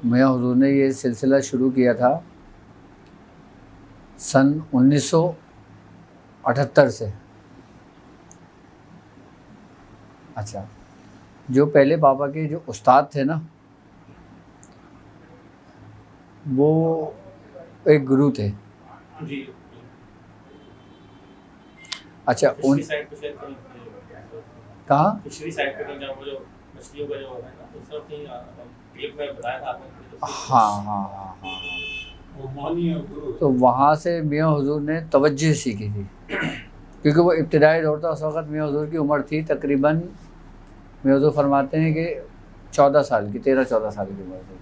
मियाँ हुजूर ने ये सिलसिला शुरू किया था सन 1978 से। अच्छा, जो पहले बाबा के जो उस्ताद थे ना, वो एक गुरु थे। जी। अच्छा, उन साइड पे शायद कहाँ पिछली साइड पे जहाँ वो जो मछलियों का जो है ना, उस तरफ कहीं क्लिप में बताया था आपने। हाँ। वो मौनी है गुरु। तो वहाँ से मियाँ हुजूर ने तवज्जो सीखी थी, क्योंकि वो इब्तिदाई दौर था। उस वक़्त मियाँ हुजूर की उम्र थी तकरीबन, मियाँ हुजूर फरमाते हैं कि 14 साल की, 13-14 साल की उम्र थी।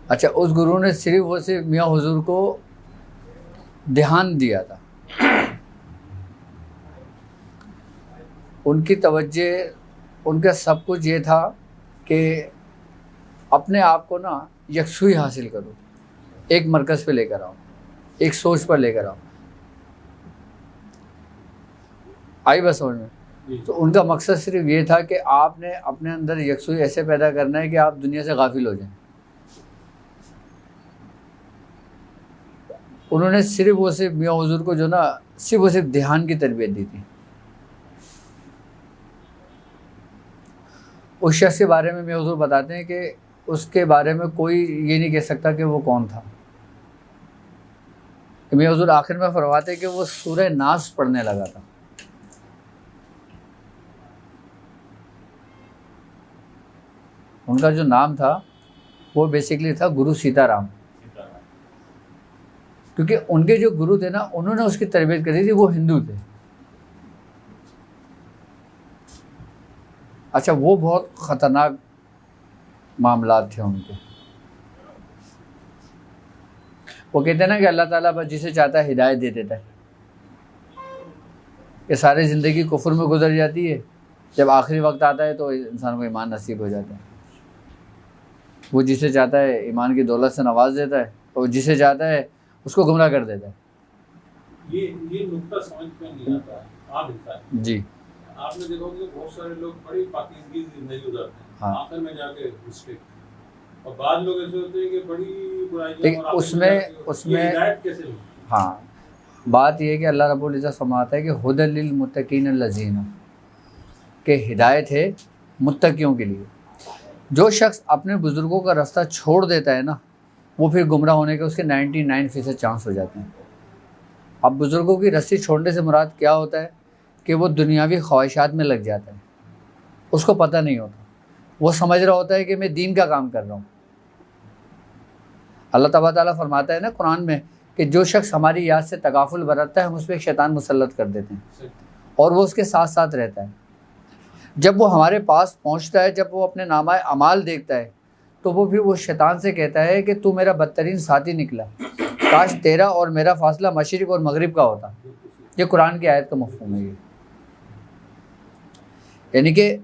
अच्छा, उस गुरु ने सिर्फ वो सिर्फ मियाँ हुजूर को ध्यान दिया था। उनकी तवज्जो, उनका सब कुछ ये था कि अपने आप को ना यकसुई हासिल करो, एक मरकज़ पे लेकर आओ, एक सोच पर लेकर आओ। आई बस समझ में? तो उनका मकसद सिर्फ ये था कि आपने अपने अंदर यकसुई ऐसे पैदा करना है कि आप दुनिया से गाफिल हो जाएं। उन्होंने सिर्फ वो सिर्फ मियाँ हुजूर को जो ना सिर्फ वो सिर्फ ध्यान की तरबियत दी थी। उस शख्स के बारे में मियाँ हुजूर बताते हैं कि उसके बारे में कोई ये नहीं कह सकता कि वो कौन था। मियाँ हुजूर आखिर में फरमाते हैं कि वो सूरह नास पढ़ने लगा था। उनका जो नाम था वो बेसिकली था गुरु सीताराम, क्योंकि उनके जो गुरु थे ना, उन्होंने उसकी तरबियत करी थी, वो हिंदू थे। अच्छा, वो बहुत ख़तरनाक मामलात थे उनके। वो कहते हैं ना कि अल्लाह ताला बस जिसे चाहता है हिदायत दे देता है, कि सारी ज़िंदगी कुफ्र में गुजर जाती है, जब आखिरी वक्त आता है तो इंसान को ईमान नसीब हो जाता है। वो जिसे चाहता है ईमान की दौलत से नवाज देता है, और जिसे चाहता है उसको गुमराह कर देता है। ये नुक्ता समझ में नहीं आता आम इंसान। जी, आपने देखा होगा बहुत सारे लोग बड़ी पाकिज़गी जिंदगी गुजारते हैं। हाँ। आखिर में जाके मिस्टेक, और बाद लोग ऐसे होते हैं कि बड़ी बुराइयां, और उसमें हिदायत कैसे मिलती है? हाँ, बात यह है कि अल्लाह रब्बुल इज़्ज़त फरमाता है कि हुदल लिल मुत्तकीन लज़ीना, के हिदायत है मुत्तकियों के लिए। जो शख्स अपने बुज़ुर्गों का रास्ता छोड़ देता है ना, वो फिर गुमराह होने के उसके 99% चांस हो जाते हैं। अब बुज़ुर्गों की रस्सी छोड़ने से मुराद क्या होता है कि वो दुनियावी ख्वाहिशात में लग जाता है, उसको पता नहीं होता। वो समझ रहा होता है कि मैं दीन का काम कर रहा हूँ। अल्लाह तबारक तआला फरमाता है ना कुरान में कि जो शख्स हमारी याद से तगाफुल बरतता है, हम उस पर एक शैतान मुसल्लत कर देते हैं, और वो उसके साथ साथ रहता है। जब वो हमारे पास पहुँचता है, जब वो अपने नामाए अमाल देखता है, तो वो फिर वो शैतान से कहता है कि तू मेरा बदतरीन साथी निकला, काश तेरा और मेरा फासला मशरिक़ और मगरिब का होता। ये कुरान की आयत का मफ़हूम है। ये यानी कि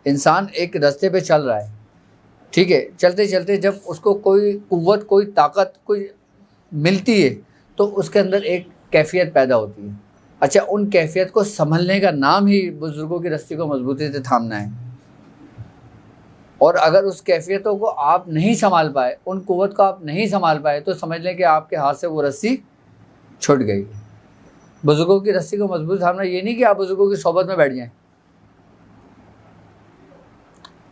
इंसान एक रास्ते पे चल रहा है, ठीक है, चलते चलते जब उसको कोई कुव्वत, कोई ताकत, कोई मिलती है, तो उसके अंदर एक कैफियत पैदा होती है। अच्छा, उन कैफियत को संभलने का नाम ही बुज़ुर्गों की रस्सी को मजबूती से थामना है। और अगर उस कैफियतों को आप नहीं संभाल पाए, उन कुव्वत को आप नहीं संभाल पाए, तो समझ लें कि आपके हाथ से वो रस्सी छूट गई। बुज़ुर्गों की रस्सी को मजबूत थामना ये नहीं कि आप बुज़ुर्गों की सोबत में बैठ जाएं।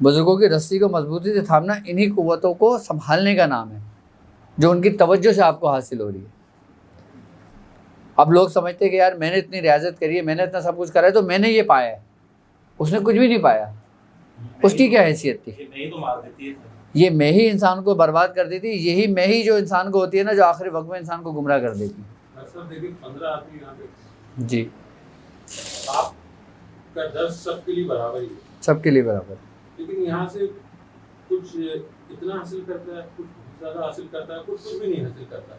बुज़ुर्गों की रस्सी को मजबूती से थामना इन्हीं कुव्वतों को संभालने का नाम है, जो उनकी तवज्जो से आपको हासिल हो रही है। अब लोग समझते हैं कि यार मैंने इतनी रियाजत करी है, मैंने इतना सब कुछ करा है, तो मैंने ये पाया है। उसने कुछ भी नहीं पाया। उसकी क्या हैसियत थी? नहीं तो मार देती है। ये मैं ही इंसान को बर्बाद कर देती। यही मैं ही जो इंसान को होती है ना, जो आखिरी वक्त में इंसान को गुमराह कर देती है। देखिए 15 आदमी यहाँ पे जी, आपका दर्द सबके लिए बराबर ही है, सबके लिए बराबर। लेकिन यहाँ से कुछ इतना हासिल करता है, कुछ ज़्यादा हासिल करता है, कुछ भी नहीं हासिल करता।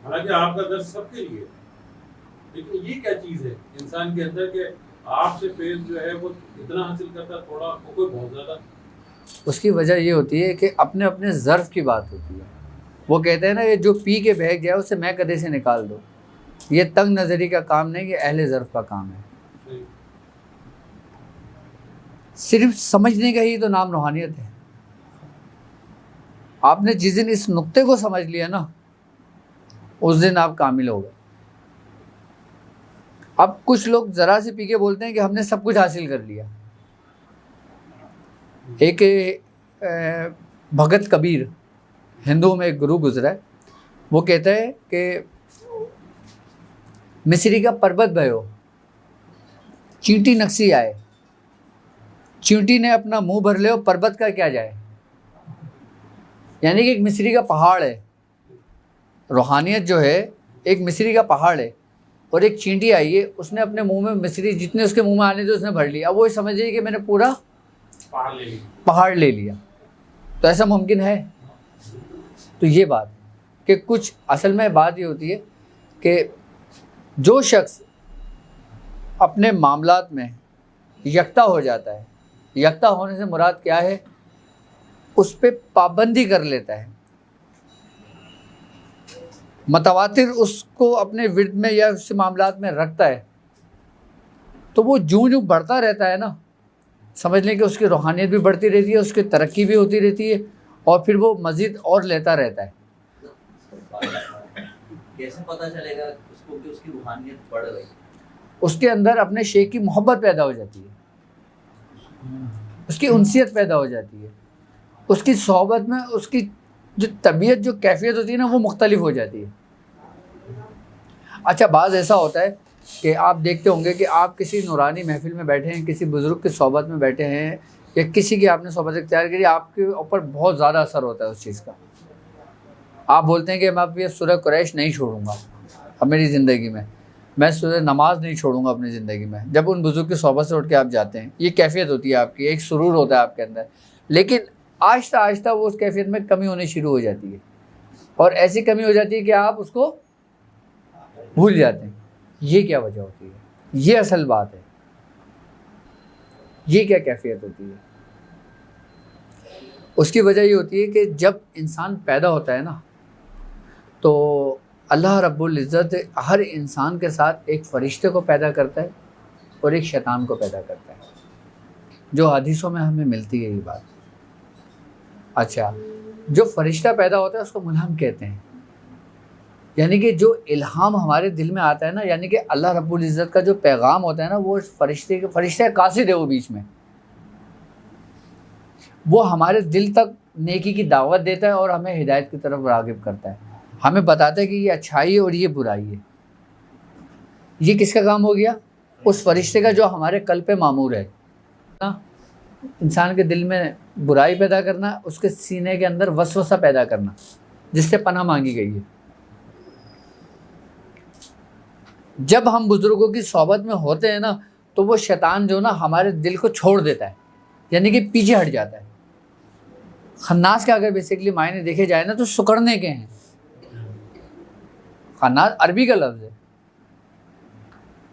हालांकि आपका दर्द सबके लिए, लेकिन ये क्या चीज़ है इंसान के अंदर के आपसे फेज जो है वो इतना हासिल करता, थोड़ा कोई बहुत ज़्यादा। उसकी वजह ये होती है कि अपने अपने ज़र्फ़ की बात होती है। वो कहते हैं ना, ये जो पी के बहक जाए उसे मैं कदे से निकाल दो। ये तंग नज़री का काम नहीं, ये अहले ज़र्फ़ का काम है। सिर्फ समझने का ही तो नाम रूहानियत है। आपने जिस दिन इस नुक्ते को समझ लिया ना, उस दिन आप कामिल हो गए। अब कुछ लोग ज़रा से पी के बोलते हैं कि हमने सब कुछ हासिल कर लिया। एक भगत कबीर, हिंदुओं में एक गुरु गुजरा है, वो कहता है कि मिस्री का पर्वत भयो, चींटी नक्शी आए, चींटी ने अपना मुंह भर ले, पर्वत का क्या जाए। यानी कि एक मिस्री का पहाड़ है, रूहानियत जो है एक मिस्री का पहाड़ है, और एक चींटी आई है, उसने अपने मुंह में मिस्री जितने उसके मुंह में आने थे उसने भर लिया। अब वो समझ रही कि मैंने पूरा पहाड़ ले लिया। तो ऐसा मुमकिन है? तो ये बात कि कुछ असल में बात ये होती है कि जो शख्स अपने मामलात में यकता हो जाता है, यकता होने से मुराद क्या है, उस पर पाबंदी कर लेता है, मतवातिर उसको अपने विर्द में या उससे मामलात में रखता है, तो वो जूं जूं बढ़ता रहता है ना, समझ लें कि उसकी रूहानियत भी बढ़ती रहती है, उसकी तरक्की भी होती रहती है, और फिर वो मज़ीद और लेता रहता है। कैसे पता चलेगा उसको कि उसकी रूहानियत बढ़ रही? उसके अंदर अपने शेख की मोहब्बत पैदा हो जाती है, उसकी उनसियत पैदा हो जाती है, उसकी सोहबत में उसकी जो तबीयत, जो कैफियत होती है ना, वो मुख्तलिफ हो जाती है। अच्छा, बाज़ ऐसा होता है कि आप देखते होंगे कि आप किसी नूरानी महफिल में बैठे हैं, किसी बुज़ुर्ग की सोहबत में बैठे हैं, या किसी की आपने सोहबत इख्तियार करी, आपके ऊपर बहुत ज़्यादा असर होता है उस चीज़ का। आप बोलते हैं कि मैं अब ये सूरह कुरैश नहीं छोड़ूंगा अब मेरी ज़िंदगी में, मैं सूरह नमाज नहीं छोड़ूंगा अपनी ज़िंदगी में। जब उन बुज़ुर्ग की सोहबत से उठ के आप जाते हैं, ये कैफियत होती है आपकी, एक सुरूर होता है आपके अंदर, लेकिन आहिस्ता आहिस्ता वो उस कैफियत में कमी होनी शुरू हो जाती है, और ऐसी कमी हो जाती है कि आप उसको भूल जाते हैं। ये क्या वजह होती है? ये असल बात है, ये क्या कैफियत होती है? उसकी वजह ये होती है कि जब इंसान पैदा होता है ना, तो अल्लाह रब्बुल इज़्ज़त हर इंसान के साथ एक फ़रिश्ते को पैदा करता है और एक शैतान को पैदा करता है, जो हदीसों में हमें मिलती है ये बात। अच्छा, जो फ़रिश्ता पैदा होता है उसको मुल्हम कहते हैं, यानी कि जो इल्हाम हमारे दिल में आता है ना, यानी कि अल्लाह रब्बुल इज़्ज़त का जो पैगाम होता है ना, वो फ़रिश्ते कासिद है, वो बीच में वो हमारे दिल तक नेकी की दावत देता है और हमें हिदायत की तरफ राग़िब करता है, हमें बताता है कि ये अच्छाई है और ये बुराई है। ये किसका काम हो गया? उस फरिश्ते का जो हमारे कल्ब पे मामूर है ना, इंसान के दिल में बुराई पैदा करना, उसके सीने के अंदर वसवसा पैदा करना, जिससे पनाह मांगी गई है। जब हम बुजुर्गों की सोहबत में होते हैं ना, तो वो शैतान जो ना हमारे दिल को छोड़ देता है, यानी कि पीछे हट जाता है। खन्नास के अगर बेसिकली मायने देखे जाए ना, तो सुकड़ने के हैं। खन्नास अरबी का लफ्ज़ है,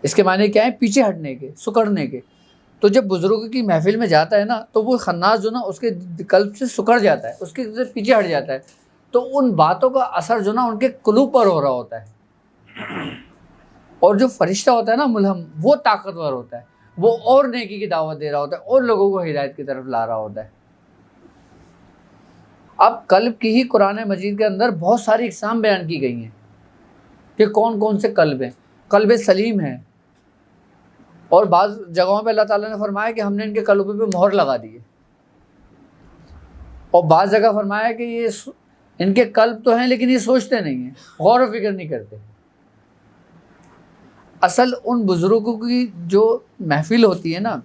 इसके मायने क्या है? पीछे हटने के, सुकड़ने के। तो जब बुजुर्गों की महफिल में जाता है ना, तो वो खन्नास जो ना उसके कल्ब से सुकड़ जाता है, उसके पीछे हट जाता है, तो उन बातों का असर जो ना उनके कुलूब पर हो रहा होता है। और जो फरिश्ता होता है ना मुल्हम, वो ताकतवर होता है, वो और नेकी की दावत दे रहा होता है और लोगों को हिदायत की तरफ ला रहा होता है। अब कल्ब की ही कुरान मजीद के अंदर बहुत सारी इकसाम बयान की गई हैं कि कौन कौन से कल्ब हैं। कल्ब सलीम है, और बाज़ जगहों पे अल्लाह ताला ने फरमाया कि हमने इनके कल्बों पे मोहर लगा दी है, और बाज़ जगह फरमाया कि ये इनके कल्ब तो हैं लेकिन ये सोचते नहीं हैं, गौर व फिक्र नहीं करते। असल उन बुज़ुर्गों की जो महफिल होती है ना,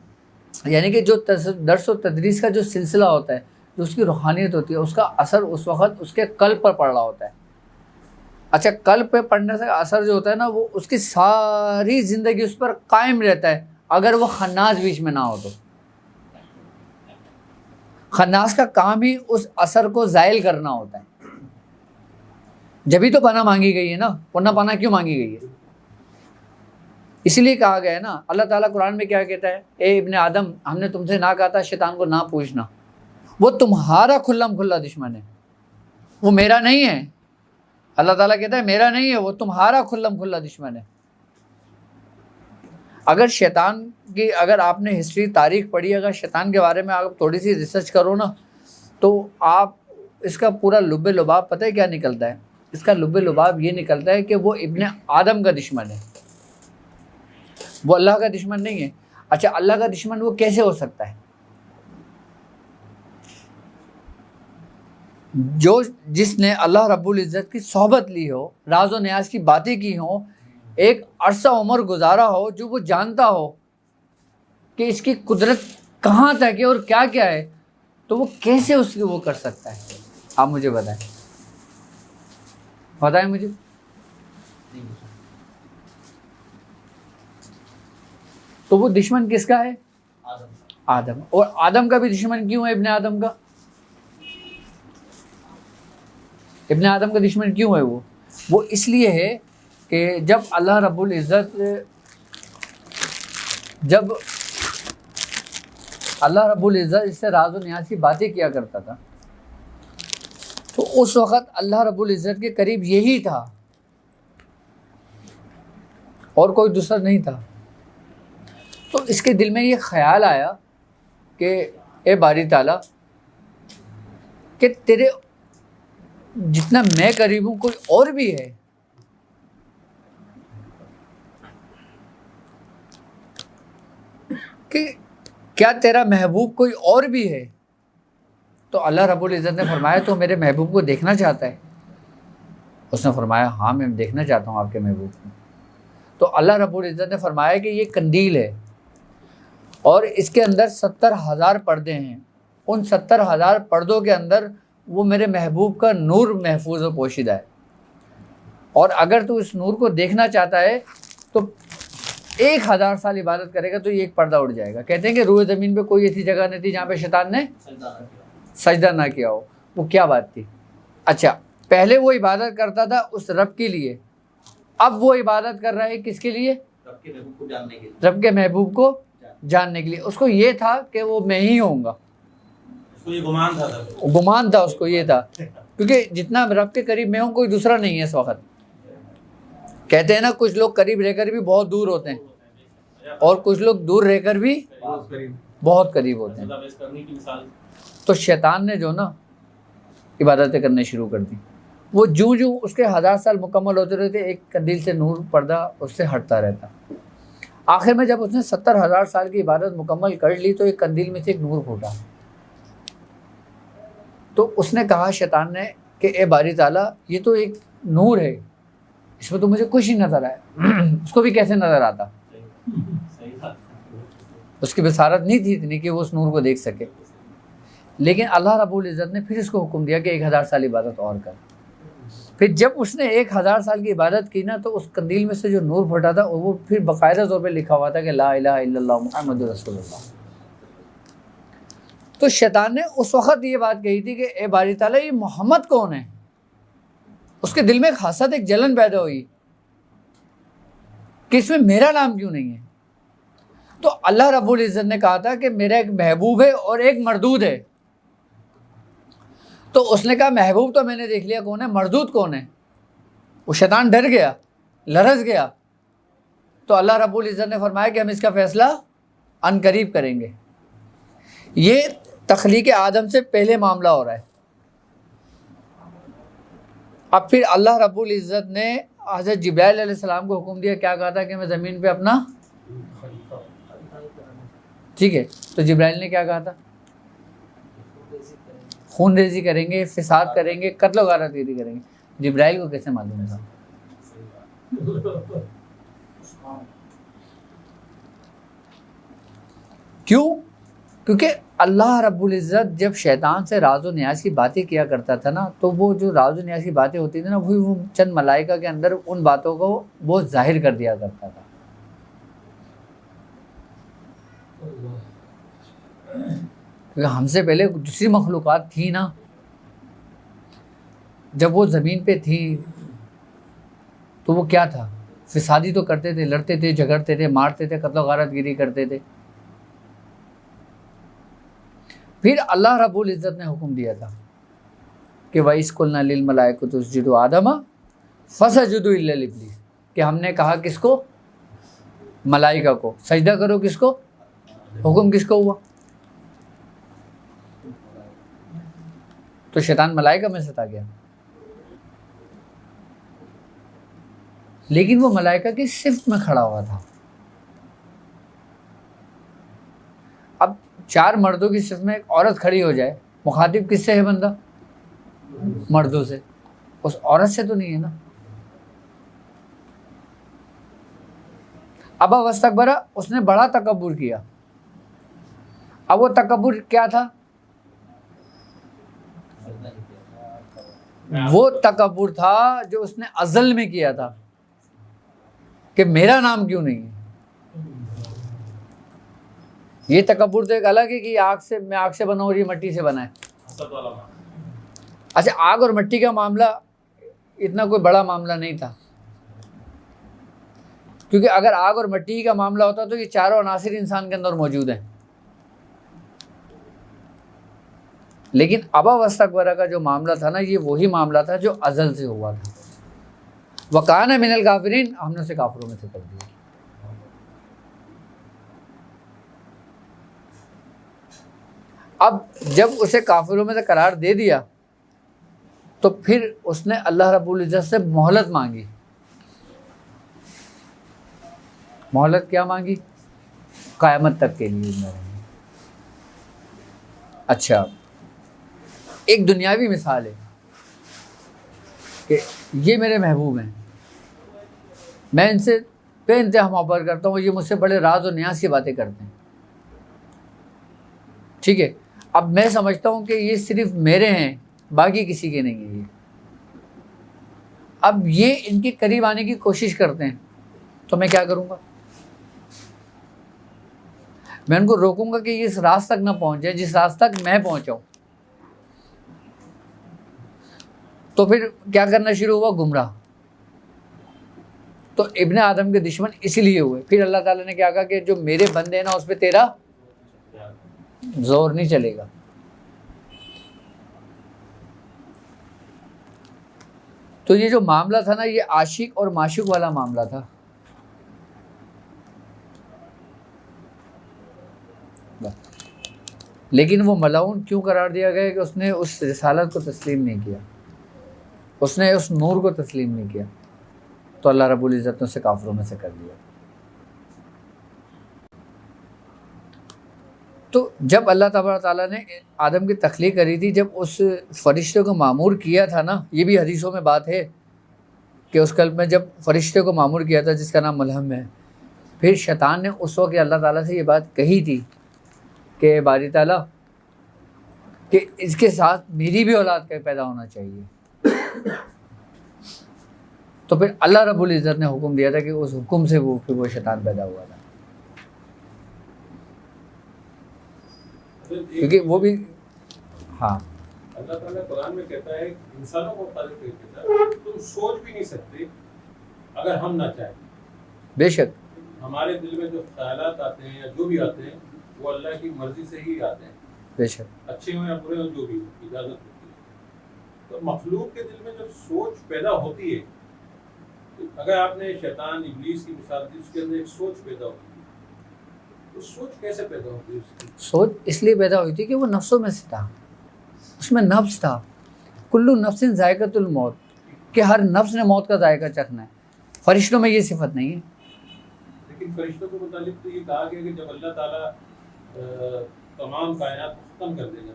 यानी कि जो दर्स और तदरीस का जो सिलसिला होता है, जो उसकी रूहानियत होती है, उसका असर उस वक़्त उसके कल्ब पर पड़ रहा होता है। अच्छा, कल्ब पे पड़ने से असर जो होता है ना, वो उसकी सारी ज़िंदगी उस पर कायम रहता है, अगर वो खन्नास बीच में ना हो तो। खन्नास का काम ही उस असर को ज़ाइल करना होता है। जभी तो पनाह मांगी गई है ना, वरना पनाह क्यों मांगी गई है? इसलिए कहा गया है ना, अल्लाह ताला कुरान में क्या कहता है? ए इब्ने आदम, हमने तुमसे ना कहा था शैतान को ना पूछना, वो तुम्हारा खुल्लम खुल्ला दुश्मन है, वो मेरा नहीं है। अल्लाह ताला कहता है मेरा नहीं है, वो तुम्हारा खुल्लम खुल्ला दुश्मन है। अगर शैतान की, अगर आपने हिस्ट्री तारीख पढ़ी, अगर शैतान के बारे में आप थोड़ी सी रिसर्च करो ना, तो आप इसका पूरा लुब्बे लुबाब पता है क्या निकलता है? इसका लुब्बे लुबाब ये निकलता है कि वो इब्ने आदम का दुश्मन है, वो अल्लाह का दुश्मन नहीं है। अच्छा, अल्लाह का दुश्मन वो कैसे हो सकता है? जो जिसने अल्लाह रब्बुल इज़्ज़त की सोहबत ली हो, राज व न्याज की बातें की हों, एक अरसा उम्र गुजारा हो, जो वो जानता हो कि इसकी कुदरत कहाँ तक है और क्या क्या है, तो वो कैसे उसकी वो कर सकता है? आप मुझे बताएं, बताएं मुझे। तो वो दुश्मन किसका है? आदम। और आदम का भी दुश्मन क्यों है? इब्ने आदम का, इब्ने आदम का दुश्मन क्यों है? वो इसलिए है कि जब अल्लाह रब्बुल इज़्ज़त इससे राज व न्याज की बातें किया करता था, तो उस वक़्त अल्लाह रब्बुल इज़्ज़त के करीब यही था और कोई दूसरा नहीं था। तो इसके दिल में ये ख्याल आया कि ए बारी ताला, कि तेरे जितना मैं करीब हूँ कोई और भी है, कि क्या तेरा महबूब कोई और भी है? तो अल्लाह रब्बुल इज़्ज़त ने फरमाया तो मेरे महबूब को देखना चाहता है? उसने फरमाया हाँ मैं देखना चाहता हूँ आपके महबूब को। तो अल्लाह रब्बुल इज़्ज़त ने फरमाया कि ये कंदील है और इसके अंदर 70,000 पर्दे हैं, उन 70,000 पर्दों के अंदर वो मेरे महबूब का नूर महफूज व पोशीदा है, और अगर तू इस नूर को देखना चाहता है तो 1000 साल इबादत करेगा तो ये एक पर्दा उड़ जाएगा। कहते हैं कि रूए ज़मीन पे कोई ऐसी जगह नहीं थी जहाँ पे शैतान ने सजदा ना किया हो। वो क्या बात थी? अच्छा, पहले वो इबादत करता था उस रब के लिए, अब वो इबादत कर रहा है किसके लिए? रब के महबूब को जानने के लिए। रब के महबूब को जानने के लिए। उसको ये था कि वो मैं ही होऊंगा, उसको ये गुमान था उसको ये था, क्योंकि जितना रब के करीब मैं हूँ कोई दूसरा नहीं है इस वक्त। कहते हैं ना, कुछ लोग करीब रहकर भी बहुत दूर होते हैं और कुछ लोग दूर रहकर भी बहुत करीब होते हैं। तो शैतान ने जो ना इबादतें करने शुरू कर दी, वो जूं उसके 1000 साल मुकम्मल होते रहते, एक कंदील से नूर पर्दा उससे हटता रहता। आखिर में जब उसने 70,000 साल की इबादत मुकम्मल कर ली तो एक कंदील में से एक नूर फूटा। तो उसने कहा शैतान ने कि ए बारी ताला, ये तो एक नूर है, इसमें तो मुझे कुछ ही नज़र आया। उसको भी कैसे नज़र आता? उसकी बसारत नहीं थी इतनी कि वो उस नूर को देख सके। लेकिन अल्लाह रब्बुल इज़्ज़त ने फिर इसको हुक्म दिया कि 1000 साल इबादत और कर। फिर जब उसने 1000 साल की इबादत की ना, तो उस कंदील में से जो नूर फटा था वो फिर बाकायदा तौर पे लिखा हुआ था कि ला इलाहा इल्लल्लाह मुहम्मदुर रसूलुल्लाह। तो शैतान ने उस वक़्त ये बात कही थी कि ए बारी ताला, ये मोहम्मद कौन है? उसके दिल में खासा एक जलन पैदा हुई कि इसमें मेरा नाम क्यों नहीं है। तो अल्लाह रब्बुल इज़्ज़त ने कहा था कि मेरा एक महबूब है और एक मरदूद है। तो उसने कहा महबूब तो मैंने देख लिया कौन है, मरदूद कौन है? वो शैतान डर गया, लरज़ गया। तो अल्लाह रब्बुल इज़्ज़त ने फरमाया कि हम इसका फ़ैसला अनकरीब करेंगे। ये तख्लीक़ आदम से पहले मामला हो रहा है। अब फिर अल्लाह रब्बुल इज़्ज़त ने हज़रत जिब्राइल अलैहिस्सलाम को हुक्म दिया, क्या कहा था कि मैं ज़मीन पे अपना, ठीक है, तो जिब्राइल ने क्या कहा था? खून रेजी करेंगे, फिसाद करेंगे, कत्ल गारतगिरी करेंगे। जिब्राइल को कैसे मालूम था? क्यों? क्योंकि अल्लाह रब्बुल इज़्ज़त जब शैतान से राज व न्याज की बातें किया करता था ना, तो वो जो राज व न्याज की बातें होती थी ना, वो चंद मलाइका के अंदर उन बातों को वो जाहिर कर दिया करता था। क्योंकि हमसे पहले दूसरी मखलूक़ात थी ना, जब वो ज़मीन पे थी तो वो क्या था? फिसादी तो करते थे, लड़ते थे, झगड़ते थे, मारते थे, कत्ल गारतगिरी करते थे। फिर अल्लाह रब्बुल इज़्ज़त ने हुक्म दिया था कि वइज़ कुल्ना लिल मलाइकति उसजुदू आदम फसजुदू इल्ला इब्लीस, कि हमने कहा किसको? मलाइका को सजदा करो। किसको? हुक्म किसको हुआ? तो शैतान मलाइका में सता गया, लेकिन वो मलाइका की सिफ्त में खड़ा हुआ था। अब 4 मर्दों की सिफ्त में एक औरत खड़ी हो जाए, मुखातिब किससे है बंदा? मर्दों से, उस औरत से तो नहीं है ना। अबा वस्तकबरा, उसने बड़ा तकब्बुर किया। अब वो तकब्बुर क्या था? वो तकब्बुर था जो उसने अज़ल में किया था कि मेरा नाम क्यों नहीं है। ये तकब्बुर तो एक अलग है कि मैं आग से बना और ये मट्टी से बना है। अच्छा, आग और मिट्टी का मामला इतना कोई बड़ा मामला नहीं था, क्योंकि अगर आग और मिट्टी का मामला होता तो ये चारों अनासिर इंसान के अंदर मौजूद हैं। लेकिन अबा वस्तकबरा का जो मामला था ना, ये वही मामला था जो अज़ल से हुआ था। वकाना मिनल काफिरीन, हमने उसे काफिरों में से कर दिया। अब जब उसे काफिरों में से करार दे दिया तो फिर उसने अल्लाह रब्बुल इज़्ज़त से मोहलत मांगी। मोहलत क्या मांगी? क़यामत तक के लिए। अच्छा, एक दुनियावी मिसाल है कि ये मेरे महबूब हैं, मैं इनसे बेइंतहा मोहब्बत करता हूँ, ये मुझसे बड़े राज और न्याज की बातें करते हैं, ठीक है। अब मैं समझता हूँ कि ये सिर्फ मेरे हैं, बाकी किसी के नहीं है ये। अब ये इनके करीब आने की कोशिश करते हैं, तो मैं क्या करूँगा? मैं उनको रोकूंगा कि ये इस रास्ते तक ना पहुँच जाए जिस रास्ते तक मैं पहुँचाऊँ। तो फिर क्या करना शुरू हुआ? गुमराह। तो इब्ने आदम के दुश्मन इसीलिए हुए। फिर अल्लाह ताला ने क्या कहा कि जो मेरे बंदे हैं ना, उस पर तेरा जोर नहीं चलेगा। तो ये जो मामला था ना, ये आशिक और माशूक वाला मामला था। लेकिन वो मलाउन क्यों करार दिया गया कि उसने उस रिसालत को तस्लीम नहीं किया, उसने उस नूर को तस्लीम नहीं किया, तो अल्लाह रब्बुल इज़्ज़त ने उसे काफिरों में से कर दिया। तो जब अल्लाह तबारक ताला ने आदम की तख्लीक करी थी, जब उस फरिश्ते को मामूर किया था ना, ये भी हदीसों में बात है कि उस कल्ब में जब फरिश्ते को मामूर किया था जिसका नाम मलहम है, फिर शैतान ने उस वक्त अल्लाह ताला से ये बात कही थी कि बारी ताला कि इसके साथ मेरी भी औलाद का पैदा होना चाहिए। तो फिर अल्लाह रब्बुल इज़्ज़त ने हुक्म दिया था कि उस हुक्म से वो शैतान पैदा हुआ था, क्योंकि वो भी हाँ अल्लाह ताला कुरान में कहता है इंसानों को कहता है तुम सोच भी नहीं सकते अगर हम ना चाहें। बेशक हमारे दिल में जो ख्यालात आते हैं या जो भी आते हैं वो अल्लाह की मर्जी से ही आते हैं, बेशक अच्छे हो या बुरे हो, जो भी इजाज़त होती है। तो मखलूक के दिल में जब सोच पैदा होती है, तो अगर आपने शैतान इब्लीस की मिसाल दी, उसके अंदर एक सोच पैदा होती है, तो सोच कैसे पैदा होती है उसकी? सोच इसलिए पैदा हुई थी कि वो नफ्सों में से था, उसमें नफ्स था। कुल्लू नफ्सिन जायकातुल मौत, कि हर नफ्स ने मौत का जायका चखना है। फरिश्तों में ये सिफत नहीं है। लेकिन फरिश्तों को मुतालिक तो ये कहा गया कि जब अल्लाह ताला तमाम कायनात को ख़त्म कर देगा,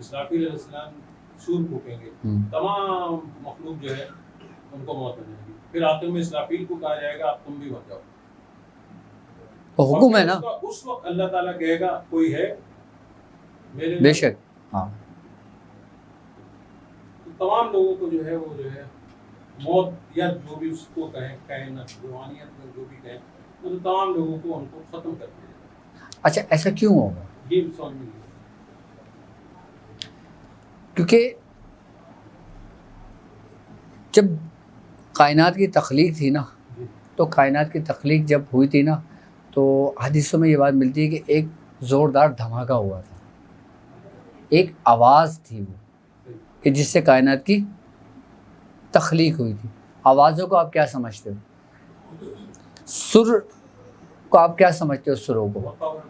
इसराफील अलैहिस्सलाम सूर फूकेंगे, तमाम मखलूक जो है उनको मौत हो जाएगी, फिर आखिर में इसराफील को कहा जाएगा आप तुम भी मर जाओ। तो हुक्म है ना, उस वक्त अल्लाह ताला कहेगा कोई है मेरे, बेशक हाँ। तो तमाम लोगों को जो है वो जो है मौत या जो भी उसको कहें ना, रूहानियत में जो भी कहें, तो तमाम लोगों को उनको ख़त्म कर दिया। अच्छा, ऐसा क्यों होगा? ये समझ में नहीं, क्योंकि जब कायनात की तख्लीक थी ना, तो कायनात की तख्लीक जब हुई थी ना, तो हदीसों में ये बात मिलती है कि एक ज़ोरदार धमाका हुआ था, एक आवाज़ थी वो कि जिससे कायनात की तख्लीक हुई थी। आवाज़ों को आप क्या समझते हो? सुर को आप क्या समझते हो? सुरों को,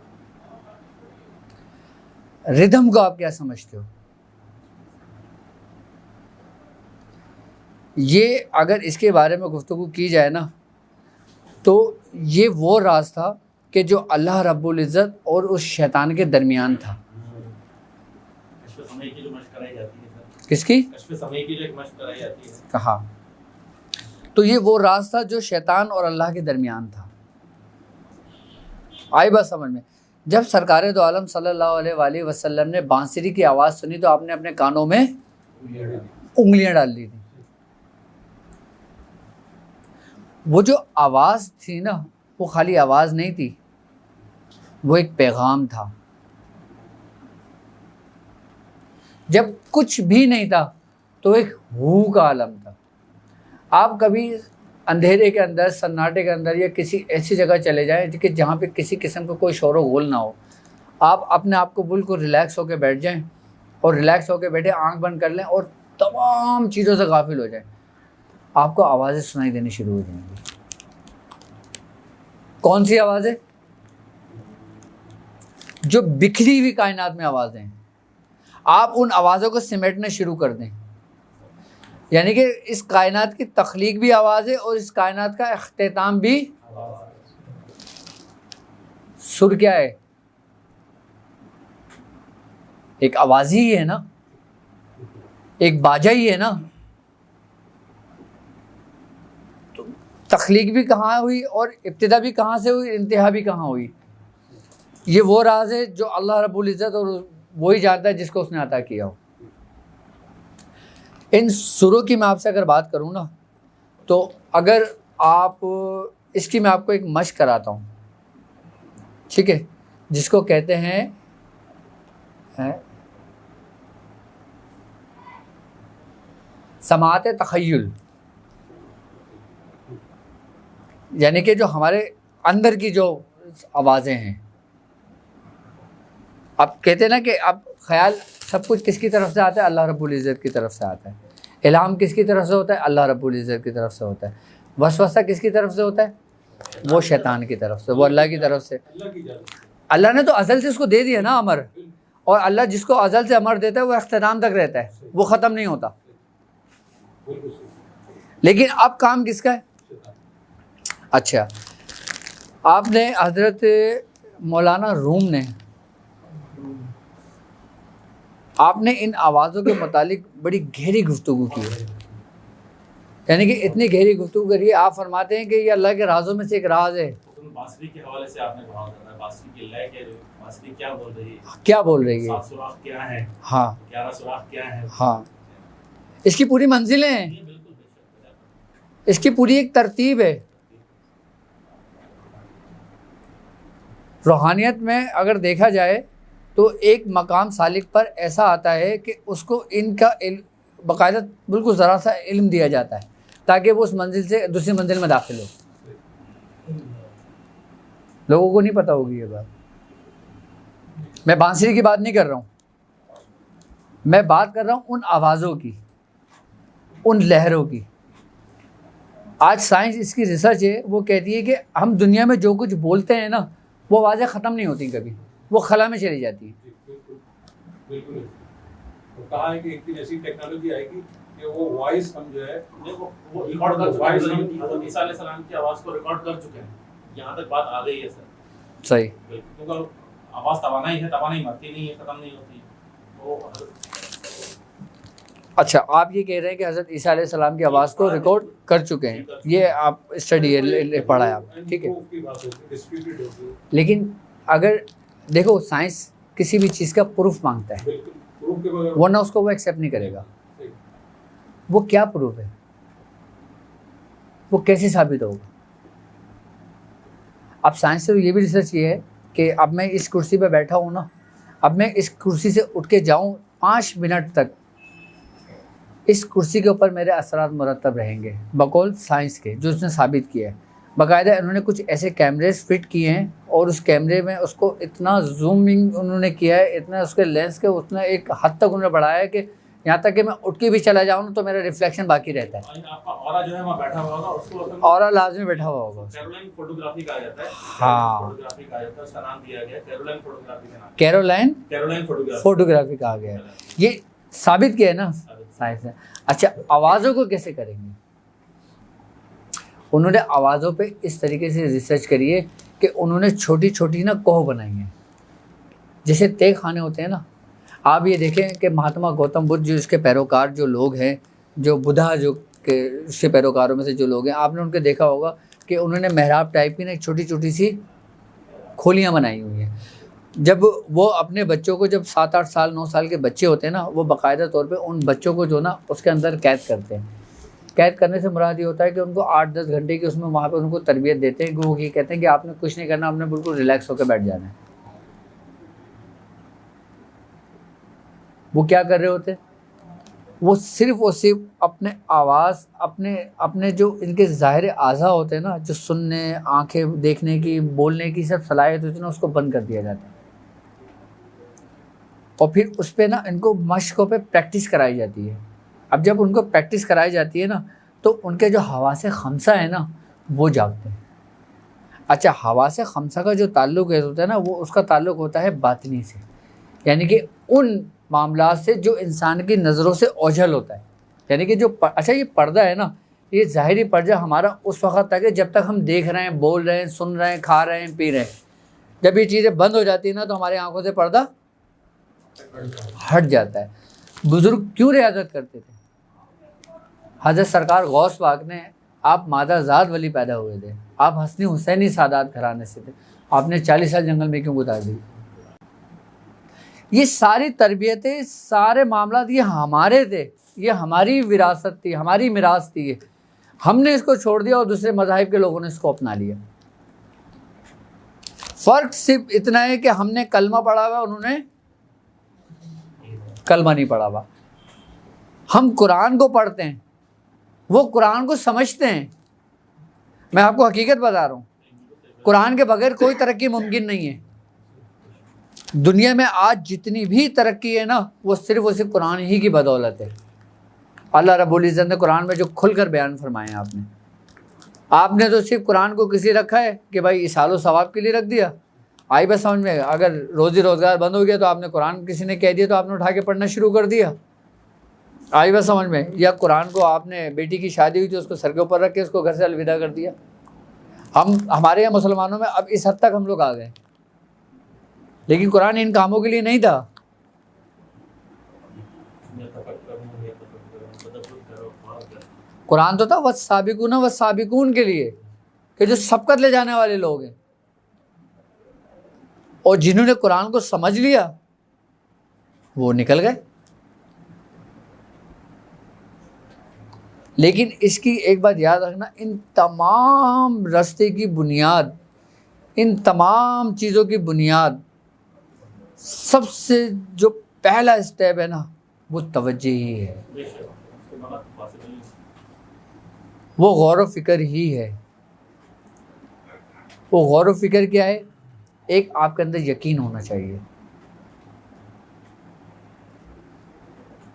रिदम को आप क्या समझते हो? ये अगर इसके बारे में गुफ्तगू की जाए ना, तो ये वो राज था कि जो अल्लाह रब्बुल इज़्ज़त और उस शैतान के दरमियान था। कश्फ समय की जो मशक कराई जाती है सर, किसकी? कश्फ समय की जो एक मशक कराई जाती है। कहा। तो ये वो राज था जो शैतान और अल्लाह के दरमियान था। आई बात समझ में? जब सरकार दो आलम सल्लल्लाहु अलैहि वसल्लम ने बांसुरी की आवाज़ सुनी तो आपने अपने कानों में उंगलियां डाल ली थी। वो जो आवाज़ थी ना, वो खाली आवाज़ नहीं थी, वो एक पैगाम था। जब कुछ भी नहीं था तो एक हू का आलम था। आप कभी अंधेरे के अंदर, सन्नाटे के अंदर या किसी ऐसी जगह चले जाएं कि जहाँ पे किसी किस्म का कोई शोर गोल ना हो, आप अपने आप को बिल्कुल रिलैक्स होकर बैठ जाएं और रिलैक्स होकर बैठे आंख बंद कर लें और तमाम चीज़ों से गाफिल हो जाएं, आपको आवाज़ें सुनाई देनी शुरू हो जाएंगी। कौन सी आवाज़ें? जो बिखरी हुई कायनात में आवाज़ें हैं, आप उन आवाज़ों को सिमटने शुरू कर दें। यानी कि इस कायनात की तख्लीक भी आवाज़ है और इस कायनात का इख्तिताम भी। सुर क्या है? एक आवाज़ ही है ना, एक बाजा ही है ना। तो तख्लीक भी कहाँ हुई और इब्तिदा भी कहाँ से हुई, इंतहा भी कहाँ हुई? ये वो राज है जो अल्लाह रब्बुल इज़्ज़त और वही जानता है जिसको उसने अता किया हो। इन सुरों की मैं आपसे अगर बात करूँ ना, तो अगर आप इसकी मैं आपको एक मशक कराता हूँ, ठीक है, जिसको कहते हैं समाअत तख़य्युल। यानी कि जो हमारे अंदर की जो आवाज़ें हैं, आप कहते हैं ना कि अब ख्याल सब कुछ किसकी तरफ से आता है? अल्लाह रब्बुल इज़्ज़त की तरफ से आता है। इल्हाम किसकी तरफ से होता है? अल्लाह रब्बुल इज़्ज़त की तरफ से होता है। वसवसा किसकी तरफ से होता है? वो शैतान की तरफ से, वो अल्लाह की तरफ से। अल्लाह ने तो अज़ल से उसको दे दिया ना अमर, और अल्लाह जिसको अज़ल से अमर देता है वो इख्तिताम तक रहता है, वो ख़त्म नहीं होता। लेकिन अब काम किसका है? अच्छा, आपने हज़रत मौलाना रूम ने आपने इन आवाज़ों के मुतालिक बड़ी गहरी गुफ्तगू की है। यानी कि इतनी गहरी गुफ्तगू करी, आप फरमाते हैं कि ये अल्लाह के राज़ों में से एक राज है। बांसुरी के हवाले से आपने कहा था, बांसुरी की लय क्या, बांसुरी क्या बोल रही है, क्या बोल रही है, 7 सुराख क्या है, हाँ 11 सुराख क्या है, हाँ, इसकी पूरी मंजिलें हैं, ये बिल्कुल बेशक। इसकी पूरी एक तरतीब है। रूहानियत में अगर देखा जाए तो एक मकाम सालिक पर ऐसा आता है कि उसको इनका बाकायदा बिल्कुल ज़रा सा इल्म दिया जाता है ताकि वो उस मंजिल से दूसरी मंजिल में दाखिल हो। लोगों को नहीं पता होगी ये बात। मैं बांसुरी की बात नहीं कर रहा हूँ, मैं बात कर रहा हूँ उन आवाज़ों की, उन लहरों की। आज साइंस इसकी रिसर्च है, वो कहती है कि हम दुनिया में जो कुछ बोलते हैं ना, वो आवाज़ें ख़त्म नहीं होती कभी, वो खला में चली जाती है। बिल्कुल। तो कहा है कि एक दिन ऐसी टेक्नोलॉजी आएगी कि वो वॉइस हम जो है वो रिकॉर्ड कर चुके हैं, हज़रत ईसा अलैहि सलाम की आवाज़ को रिकॉर्ड कर चुके हैं। यहाँ तक बात आ गई है सर। सही। क्योंकि आवाज़ तवानाई है, तवानाई मरती नहीं है, ख़त्म नहीं होती। तो अच्छा, आप ये कह रहे हैं कि हज़रत ईसा अलैहि सलाम की आवाज़ को रिकॉर्ड कर चुके हैं, ये आप स्टडी पढ़ा है आप, ठीक है। लेकिन अगर देखो, साइंस किसी भी चीज़ का प्रूफ मांगता है, वरना उसको वो एक्सेप्ट नहीं करेगा। वो क्या प्रूफ है, वो कैसे साबित होगा? अब साइंस से ये भी रिसर्च ये है कि अब मैं इस कुर्सी पे बैठा हूँ ना, अब मैं इस कुर्सी से उठ के जाऊँ 5 मिनट तक, इस कुर्सी के ऊपर मेरे असरात मुरतब रहेंगे बकौल साइंस के, जो उसने साबित किया है। बाकायदा इन्होंने कुछ ऐसे कैमरेज फिट किए हैं और उस कैमरे में उसको इतना जूमिंग उन्होंने किया है, इतना उसके लेंस के उतना एक हद तक उन्होंने बढ़ाया है कि यहाँ तक कि मैं उठ के भी चला जाऊँ ना तो मेरा रिफ्लेक्शन बाकी रहता है। आपका ऑरा जो है वहाँ बैठा हुआ होगा, उसको ऑरा लाजमी बैठा हुआ होगा। कैरोलाइन फोटोग्राफी कहा जाता है। हाँ, फोटोग्राफी कहा जाता है, उसका नाम दिया गया कैरोलाइन फोटोग्राफी का नाम। कैरोलाइन कैरोलाइन फोटोग्राफी कहा गया है। ये साबित किया है ना साइंस ने। अच्छा, आवाज़ों को कैसे करेंगे? उन्होंने आवाज़ों पे इस तरीके से रिसर्च करी है कि उन्होंने छोटी छोटी ना कोह बनाई हैं, जैसे तय खाने होते हैं ना। आप ये देखें कि महात्मा गौतम बुद्ध जो इसके पैरोकार जो लोग हैं, जो बुद्धा जो के इसके पैरोकारों में से जो लोग हैं, आपने उनके देखा होगा कि उन्होंने मेहराब टाइप की ना छोटी छोटी सी खोलियाँ बनाई हुई हैं। जब वो अपने बच्चों को, जब 7-8 साल 9 साल के बच्चे होते हैं ना, वो बाकायदा तौर पे उन बच्चों को जो ना उसके अंदर कैद करते हैं। कैद करने से मुराद ये होता है कि उनको 8-10 घंटे की उसमें वहाँ पे उनको तरबियत देते हैं कि वो ये कहते हैं कि आपने कुछ नहीं करना, आपने बिल्कुल रिलैक्स होकर बैठ जाना है। वो क्या कर रहे होते हैं? वो सिर्फ अपने आवाज़, अपने जो इनके ज़ाहिर आज़ा होते हैं ना, जो सुनने, आंखें देखने की, बोलने की सब सलाहियत होती है ना, उसको बंद कर दिया जाता है। और फिर उस पर ना इनको मश्कों पे प्रैक्टिस कराई जाती है। अब जब उनको प्रैक्टिस कराई जाती है ना, तो उनके जो हवासे खमसा है ना, वो जागते हैं। अच्छा, हवासे खमसा का जो ताल्लुक़ होता है ना, वो उसका ताल्लुक़ होता है बातिनी से, यानी कि उन मामला से जो इंसान की नज़रों से ओझल होता है। यानी कि जो अच्छा ये पर्दा है ना, ये ज़ाहिरी पर्दा हमारा उस वक़्त तक है जब तक हम देख रहे हैं, बोल रहे हैं, सुन रहे हैं, खा रहे हैं, पी रहे हैं। जब ये चीज़ें बंद हो जाती है ना, तो हमारी आंखों से पर्दा हट जाता है। बुज़ुर्ग क्यों रियाजत करते थे? हज़रत सरकार गौस पाक ने, आप मादाजाद वली पैदा हुए थे, आप हसनी हुसैनी सादात घराने से थे, आपने 40 साल जंगल में क्यों गुजार दी? ये सारी तरबियतें, सारे मामला ये हमारे थे, ये हमारी विरासत थी, हमारी मिरास थी। ये हमने इसको छोड़ दिया और दूसरे मज़ाहिब के लोगों ने इसको अपना लिया। फ़र्क सिर्फ इतना है कि हमने कलमा पढ़ा हुआ, उन्होंने कलमा नहीं पढ़ा हुआ। हम कुरान को पढ़ते हैं, वो कुरान को समझते हैं। मैं आपको हकीकत बता रहा हूँ, कुरान के बगैर कोई तरक्की मुमकिन नहीं है। दुनिया में आज जितनी भी तरक्की है ना, वो सिर्फ कुरान ही की बदौलत है। अल्लाह रब्बुल इज़्ज़त ने कुरान में जो खुलकर बयान फरमाए हैं आपने तो सिर्फ कुरान को किसी रखा है कि भाई इसालो सवाब के लिए रख दिया। आई बस समझ में, अगर रोज़ी रोज़गार बंद हो गया तो आपने कुरान किसी ने कह दिया तो आपने उठा के पढ़ना शुरू कर दिया। आई बस समझ में। या कुरान को आपने, बेटी की शादी हुई तो उसको सर के ऊपर रख के उसको घर से अलविदा कर दिया। हमारे यहाँ मुसलमानों में अब इस हद तक हम लोग आ गए, लेकिन कुरान इन कामों के लिए नहीं था। कुरान तो था वस्साबिकून के लिए, कि जो सबकत ले जाने वाले लोग हैं। और जिन्होंने कुरान को समझ लिया वो निकल गए। लेकिन इसकी एक बात याद रखना, इन तमाम रास्ते की बुनियाद, इन तमाम चीज़ों की बुनियाद, सबसे जो पहला स्टेप है ना, वो तवज्जो ही है, वो गौर व फिक्र ही है। वो गौर व फिक्र क्या है? एक आपके अंदर यकीन होना चाहिए।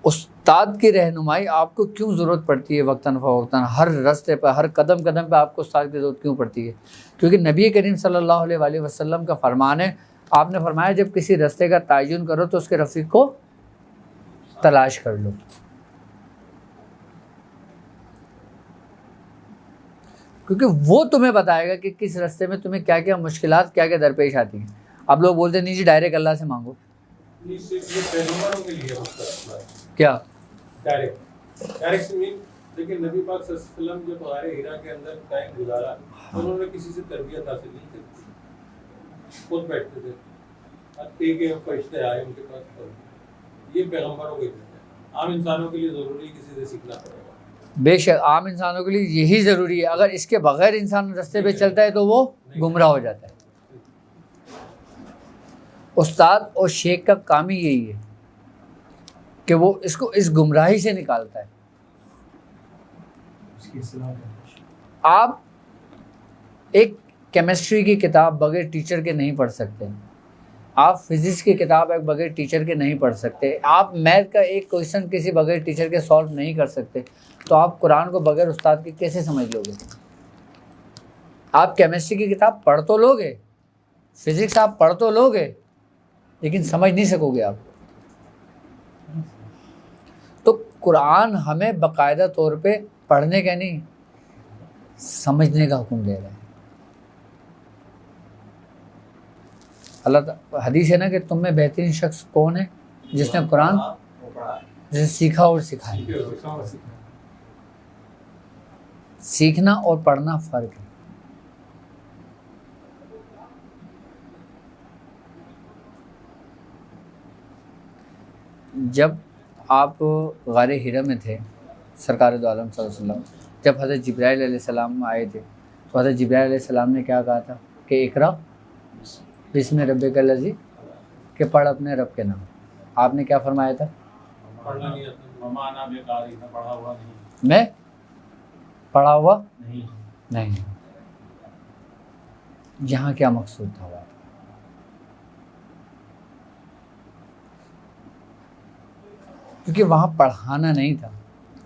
उस्ताद की रहनुमाई आपको क्यों ज़रूरत पड़ती है? वक्तन फ़वक्तन हर रास्ते पर, हर कदम कदम पर आपको उस्ताद की ज़रूरत क्यों पड़ती है? क्योंकि नबी करीम सल्लल्लाहु अलैहि वसल्लम का फरमान है, आपने फरमाया जब किसी रास्ते का तयन करो तो उसके रफ़ीक को तलाश कर लो। क्योंकि वो तुम्हें बताएगा कि किस रास्ते में तुम्हें क्या क्या मुश्किलात, क्या क्या दरपेश आती हैं। अब लोग बोलते हैं नहीं जी डायरेक्ट अल्लाह से मांगो। क्या डायरेक्ट मीन, लेकिन नबी पाक सल्लल्लाहु अलैहि वसल्लम जब हमारे हिरा के अंदर टाइम गुजारा तो उन्होंने किसी से तरबियत हासिल नहीं की, खुद बैठते थे, एक फरिश्ते आए उनके पास। ये पैगंबरों के लिए, आम इंसानों के लिए ज़रूरी किसी से सीखना पड़ेगा। बेशक आम इंसानों के लिए यही ज़रूरी है। अगर इसके बगैर इंसान रास्ते पे चलता है तो वो गुमराह हो जाता है। उस्ताद और शेख का काम ही यही है कि वो इसको इस गुमराही से निकालता है। आप एक केमिस्ट्री की किताब बगैर टीचर के नहीं पढ़ सकते, आप फिज़िक्स की किताब एक बगैर टीचर के नहीं पढ़ सकते, आप मैथ का एक क्वेश्चन किसी बगैर टीचर के सॉल्व नहीं कर सकते, तो आप कुरान को बगैर उस्ताद के कैसे समझ लोगे? आप केमिस्ट्री की किताब पढ़ तो लोगे, फिज़िक्स आप पढ़ तो लोगे, लेकिन समझ नहीं सकोगे आप। कुरान हमें बाकायदा तौर पे पढ़ने का नहीं, समझने का हुक्म दे रहा है। अल्लाह हदीस है ना कि तुम में बेहतरीन शख्स कौन है? जिसने कुरान जिसे सीखा और सिखाया। सीखना और पढ़ना फ़र्क है। जब आप गारे हिरा में थे, सरकार दो आलम सल्लल्लाहु अलैहि वसल्लम, जब हज़रत जिब्राइल अलैहिस्सलाम आए थे, तो हज़रत जिब्राइल अलैहिस्सलाम ने क्या कहा था कि इकरा बिस्मि रब्बिकल लज़ी, कि पढ़ अपने रब के नाम। आपने क्या फरमाया था? पढ़ना नहीं आता, मम्मा आना बेकार, इतना पढ़ा हुआ नहीं। मैं पढ़ा हुआ नहीं। नहीं। यहाँ क्या मकसूद था? क्योंकि वहाँ पढ़ाना नहीं था,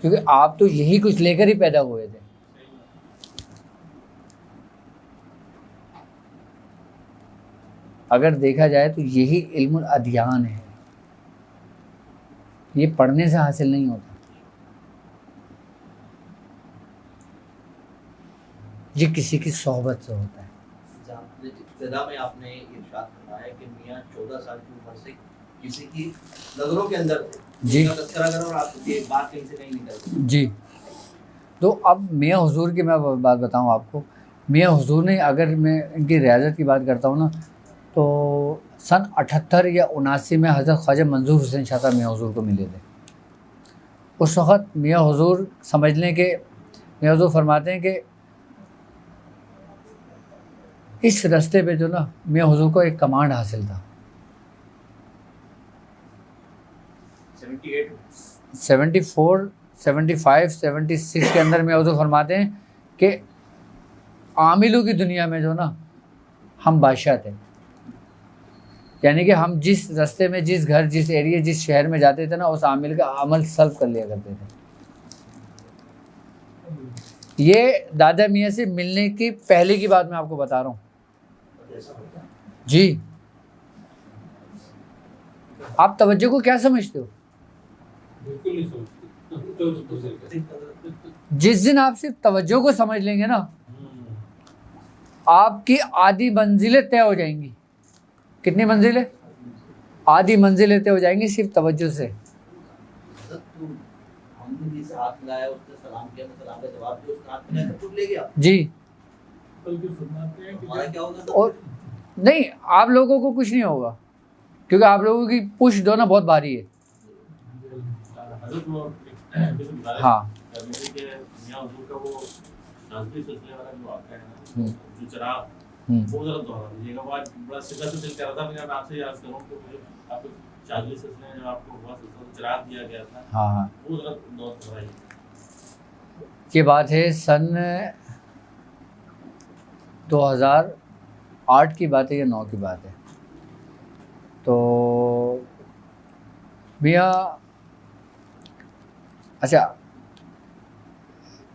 क्योंकि आप तो यही कुछ लेकर ही पैदा हुए थे। अगर देखा जाए तो यही इल्मुल अदियान है, ये पढ़ने से हासिल नहीं होता, ये किसी की सोहबत से होता है। इब्तिदा में आपने इरशाद फरमाया कि मियाँ 14 साल की उम्र से किसी की नजरों के अंदर थे जी, तस्करा करो और आपकी बात कहीं से नहीं निकलती जी। तो अब मियाँ हुजूर की मैं बात बताऊं आपको, मियाँ हुजूर ने, अगर मैं इनकी रियाजत की बात करता हूँ ना, तो सन 78 या 79 में हज़रत ख्वाजा मंजूर हुसैन शाह साहब मियाँ हुजूर को मिले थे। उस वक़्त मियाँ हुजूर समझ लें कि मियाँ हुजूर फरमाते हैं कि इस रास्ते पे जो ना मियाँ हुजूर को एक कमांड हासिल था। 74, 75, 76 के अंदर मियाँ हुजूर फरमाते हैं कि आमिलों की दुनिया में जो ना हम बादशाह थे, यानी कि हम जिस रास्ते में, जिस घर, जिस एरिया, जिस शहर में जाते थे ना, उस आमिल का अमल सल्ब कर लिया करते थे। ये दादा मियाँ से मिलने की पहले की बात मैं आपको बता रहा हूँ जी। आप तवज्जो को क्या समझते हो? बिल्कुल नहीं समझते तो उसको सिर्फ जिस दिन आप सिर्फ तवज्जो को समझ लेंगे ना, आपकी आधी मंजिलें तय हो जाएंगी। कितनी मंजिलें? आधी मंजिलें तय हो जाएंगी सिर्फ तवज्जो से। हमने जिस हाथ मिलाया उसने सलाम किया, मैं सलाम का जवाब दिया, उसने हाथ मिलाया सब कुछ ले गया। जी। बल्कि फरमाते हैं हमारा कि क्या होगा? और नहीं, आप लोगों को कुछ नहीं होगा, क्योंकि आप लोगों की पुश जो ना बहुत भारी है। हज़रत वो हाँ। करने के मियाँ हुजूर का वो नाज़िल सिलसिले वाला जो आता है ना, जो चिराग, वो ज़रा दोहरा दीजिएगा। वो आज बड़ा सिद्दत से दिल कर रहा था, मैंने आपसे याद करूँ कि मुझे आपको नाज़िल सिलसिले में जो आपको हुआ सिलसिला चिराग दिया गया था, हाँ, वो ज़रा दोहराइए। ये बात है सन 2008 की बात है या 9 की बात है। तो मियाँ, अच्छा,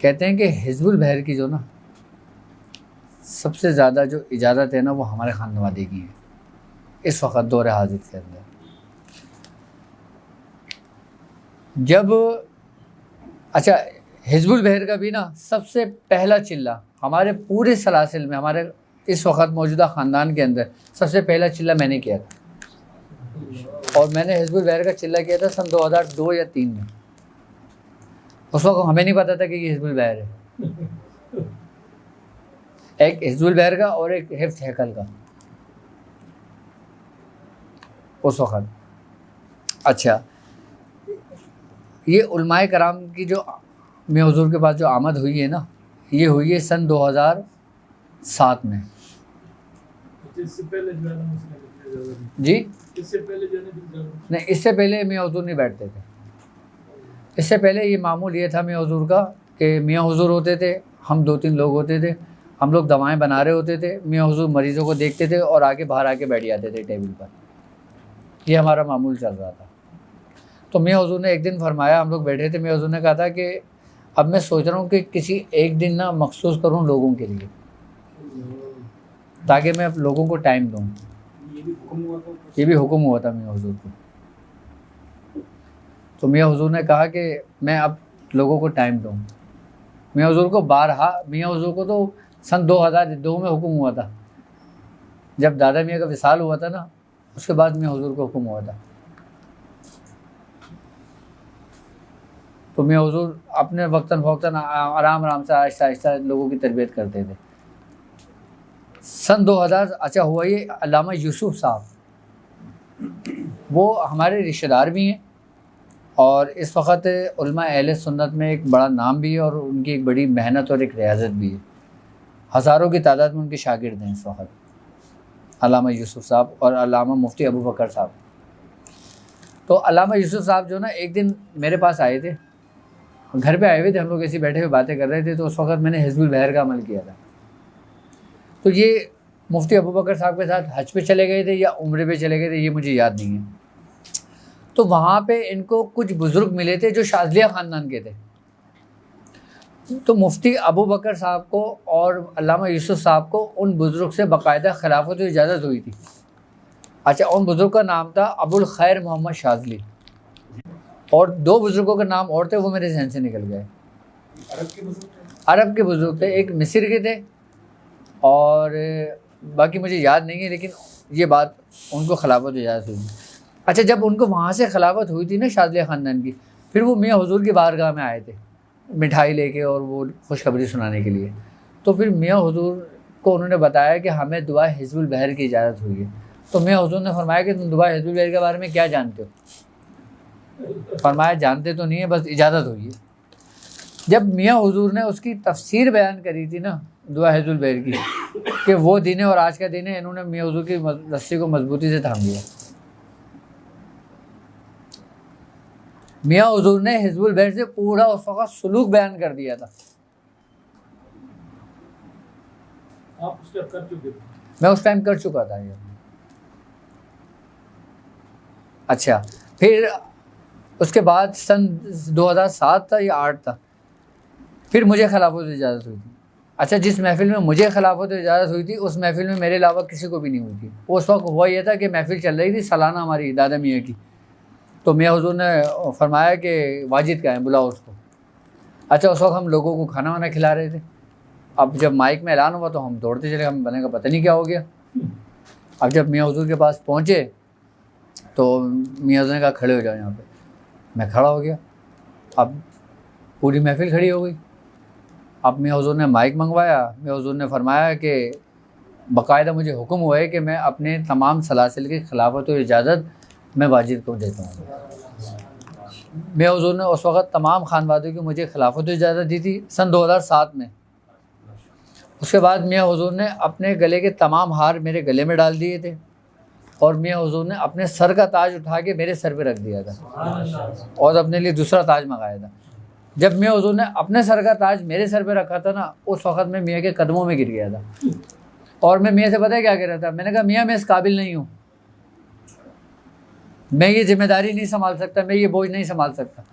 कहते हैं कि हिज़्बुल बहर की जो ना सबसे ज़्यादा जो इजाज़त है ना, वो हमारे खानवादे की है इस वक्त दौर हाजिर के अंदर। जब, अच्छा, हिज़्बुल बहर का भी ना सबसे पहला चिल्ला हमारे पूरे सलासिल में, हमारे इस वक्त मौजूदा ख़ानदान के अंदर सबसे पहला चिल्ला मैंने किया था। और मैंने हिज़्बुल बहर का चिल्ला किया था सन 2002 या 3 में। उस वक्त हमें नहीं पता था कि ये हिज़्बुल बहर है। एक हिज़्बुल बहर का और एक हिफ्ज़ हैकल का उस वक्त। अच्छा, ये उलमाए कराम की जो मियाँ हुजूर के पास जो आमद हुई है ना, ये हुई है सन 2007 में। इससे पहले जो है ना उसने जी, इससे पहले जो है ना नहीं, इससे पहले मियाँ हुजूर नहीं बैठते थे। इससे पहले ये मामूल ये था मियाँ हुजूर का कि मियाँ हुजूर होते थे, हम 2-3 लोग होते थे, हम लोग दवाएं बना रहे होते थे, मियाँ हुजूर मरीज़ों को देखते थे और आके बाहर आके बैठ जाते थे टेबल पर। ये हमारा मामूल चल रहा था। तो मियाँ हुजूर ने एक दिन फरमाया, हम लोग बैठे थे, मियाँ हुजूर ने कहा था कि अब मैं सोच रहा हूँ कि किसी एक दिन ना मखसूस करूँ लोगों के लिए, ताकि मैं लोगों को टाइम दूँ। ये भी हुक्म हुआ था मियाँ हुजूर को। तो मियाँ हुजूर ने कहा कि मैं अब लोगों को टाइम दूँ। मियाँ हुजूर को मियाँ हुजूर को तो सन 2002 में हुक्म हुआ था, जब दादा मियाँ का विसाल हुआ था ना, उसके बाद मियाँ हुजूर को हुक्म हुआ था। तो मियाँ हुजूर अपने वक्तन फ़ौक्तन आराम आराम से आहिस्ता आहिस्ता लोगों की तरबियत करते थे। सन 2000 अच्छा हुआ ये, अल्लामा यूसुफ साहब, वो हमारे रिश्तेदार भी हैं और इस वक्त उलमा अहले सुन्नत में एक बड़ा नाम भी है और उनकी एक बड़ी मेहनत और एक रियाजत भी है। हज़ारों की तादाद में उनके शागिर्द हैं इस वक्त, अल्लामा यूसुफ साहब और अल्लामा मुफ्ती अबू बकर साहब। तो अल्लामा यूसुफ साहब जो ना एक दिन मेरे पास आए थे, घर पे आए हुए थे, हम लोग ऐसे बैठे हुए बातें कर रहे थे। तो उस वक्त मैंने हिज़्बुल बहर का अमल किया था। तो ये मुफ्ती अबू बकर साहब के साथ हज पे चले गए थे या उम्रे पे चले गए थे, ये मुझे याद नहीं है। तो वहाँ पे इनको कुछ बुज़ुर्ग मिले थे जो शाज़लिया ख़ानदान के थे। तो मुफ्ती अबू बकर साहब को और अल्लामा यूसुफ साहब को उन बुज़ुर्ग से बाकायदा खिलाफत की इजाज़त हुई थी। अच्छा, उन बुज़ुर्ग का नाम था अबुल खैर मोहम्मद शाज़ली, और दो बुज़ुर्गों के नाम और थे, वो मेरे जहन से निकल गए। अरब के बुज़ुर्ग थे, एक मिस्र के थे और बाकी मुझे याद नहीं है, लेकिन ये बात उनको खिलाफत की इजाज़त हुई थी। अच्छा, जब उनको वहाँ से खिलाफत हुई थी ना शाज़लिया ख़ानदान की, फिर वो मियाँ हुजूर की बारगाह में आए थे मिठाई लेके और वो खुशखबरी सुनाने के लिए। तो फिर मियाँ हुजूर को उन्होंने बताया कि हमें दुआ हिज़्बुल बहर की इजाज़त हुई है। तो मियाँ हुजूर ने फरमाया कि तुम दुआ हिज़्बुल बहर के बारे में क्या जानते हो? फरमाया जानते तो नहीं है, बस इजाज़त हुई है। जब मियाँ हुजूर ने उसकी तफसीर बयान करी थी ना दुआ हिज़्बुल बहर की, कि वो दिन है और आज का दिन है, इन्होंने मियाँ हुजूर की रस्सी को मजबूती से थाम दिया। मियाँ हुजूर ने हिज़्बुल बहर से पूरा उस वक़्त सलूक बयान कर दिया था। आप उस टाइम कर चुके थे? मैं उस टाइम कर चुका था ये। अच्छा, फिर उसके बाद सन 2007 था या 8 था, फिर मुझे खिलाफत की इजाज़त हुई थी। अच्छा, जिस महफ़िल में मुझे खिलाफत की इजाज़त हुई थी, उस महफ़िल में मेरे अलावा किसी को भी नहीं हुई थी। उस वक्त हुआ ये था कि महफ़िल चल रही थी सालाना हमारी दादा मियाँ की। तो मियाँ हुजूर ने फरमाया कि वाजिद का है, बुलाओ उसको। अच्छा, उस वक्त हम लोगों को खाना वाना खिला रहे थे। अब जब माइक में ऐलान हुआ तो हम दौड़ते चले, हम बने का पता नहीं क्या हो गया। अब जब मियाँ हुजूर के पास पहुँचे तो मियाँ हुजूर ने कहा खड़े हो जाओ यहाँ पे। मैं खड़ा हो गया। अब पूरी महफ़िल खड़ी हो गई। अब मियाँ हुजूर ने माइक मंगवाया। मियाँ हुजूर ने फरमाया कि बाकायदा मुझे हुक्म हुआ है कि मैं अपने तमाम सलासिल की खिलाफत और इजाज़त मैं वाजिद को देता हूँ। मियाँ हुजूर ने उस वक़्त तमाम खानवादों की मुझे खिलाफत और इजाज़त दी थी सन 2007 में। उसके बाद मियाँ हुजूर ने अपने गले के तमाम हार मेरे गले में डाल दिए थे और मियाँ हुजूर ने अपने सर का ताज उठा के मेरे सर पे रख दिया था और अपने लिए दूसरा ताज मंगाया था। जब मियाँ हुजूर ने अपने सर का ताज मेरे सर पे रखा था ना, उस वक़्त मैं मियाँ के कदमों में गिर गया था और मैं मियाँ से पता है क्या कह रहा था? मैंने कहा मियाँ मैं इस काबिल नहीं हूँ, मैं ये जिम्मेदारी नहीं संभाल सकता, मैं ये बोझ नहीं संभाल सकता,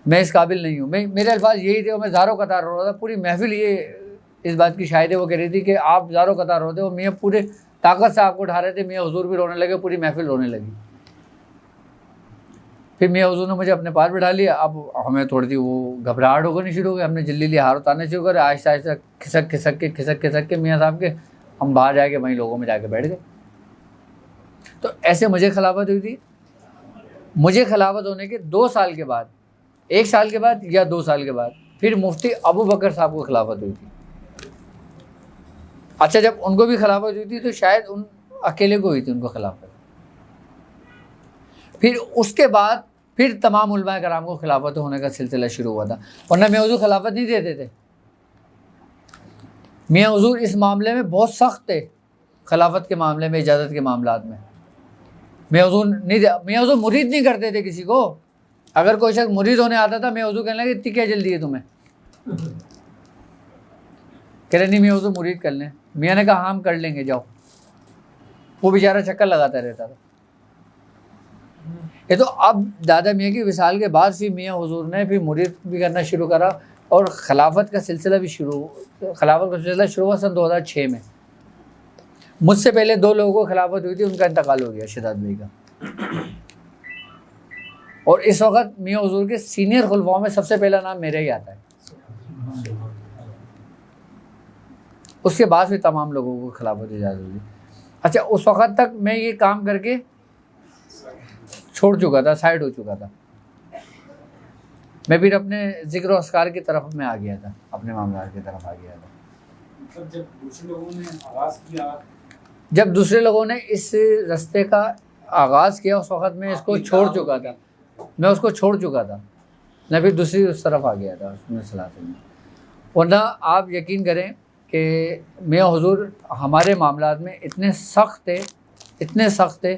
मैं इस काबिल नहीं हूँ। मेरे अल्फाज यही थे और मैं ज़ारो कतार रो रहा था। पूरी महफिल ये इस बात की शायद है, वो कह रही थी कि आप ज़ारो कतार रोते हो। मियाँ पूरे ताकत से आपको उठा रहे थे। मियाँ हुजूर भी रोने लगे, पूरी महफिल रोने लगी। फिर मियाँ हुजूर ने मुझे अपने पास बिठा लिया। अब हमें थोड़ी सी वो घबराहट होनी शुरू हो गई। हमने जल्दी हार उतारने शुरू करे, आहिस्ता आहिस्ता खिसक के मियाँ साहब के हम बाहर जाके वहीं लोगों में जाके बैठ गए। तो ऐसे मुझे खिलाफत हुई थी। मुझे खिलाफत होने के 2 साल के बाद, 1 साल के बाद या 2 साल के बाद फिर मुफ्ती अबू बकर साहब को खिलाफत हुई थी। अच्छा, जब उनको भी खिलाफत हुई थी तो शायद उन अकेले को हुई थी उनको खिलाफत। फिर उसके बाद फिर तमाम उलमा कराम को खिलाफत होने का सिलसिला शुरू हुआ था, वरना मियाँ हुजूर खिलाफत नहीं देते थे। मियाँ हुजूर इस मामले में बहुत सख्त थे, खिलाफत के मामले में, इजाज़त के मामलात में। मियाँ हुजूर मुरीद नहीं करते थे किसी को। अगर कोई शख्स मुरीद होने आता था, मियाँ हुजूर कहने लगे इतनी क्या जल्दी है तुम्हें? कह रहे नहीं मियाँ हुजूर मुरीद कर लें। मियाँ ने कहा हम कर लेंगे, जाओ। वो बेचारा चक्कर लगाता रहता था। ये तो अब दादा मियाँ की विसाल के बाद फिर मियाँ हुजूर ने फिर मुरीद भी करना शुरू करा और खिलाफत का सिलसिला शुरू हुआ सन 2006 में। मुझसे पहले 2 लोगों को खिलाफत हुई थी, उनका इंतकाल हो गया, शिदात भाई का। और इस वक्त मियाँ हुजूर के सीनियर खुलफाओं में सबसे पहला नाम मेरा ही आता है, उसके बाद फिर तमाम लोगों को खिलाफत इजाज़त हुई। अच्छा, उस वक़्त तक मैं ये काम करके छोड़ चुका था, साइड हो चुका था, मैं फिर अपने ज़िक्र अस्कार की तरफ में आ गया था, अपने मामला की तरफ आ गया था। जब दूसरे लोगों ने आगाज़ किया, जब दूसरे लोगों ने इस रास्ते का आगाज़ किया, उस वक़्त मैं इसको छोड़ चुका था, मैं उसको छोड़ चुका था, मैं फिर दूसरी उस तरफ आ गया था उसमें सलाह में। वरना आप यकीन करें कि मियाँ हुजूर हमारे मामलात में इतने सख्त थे, इतने सख्त थे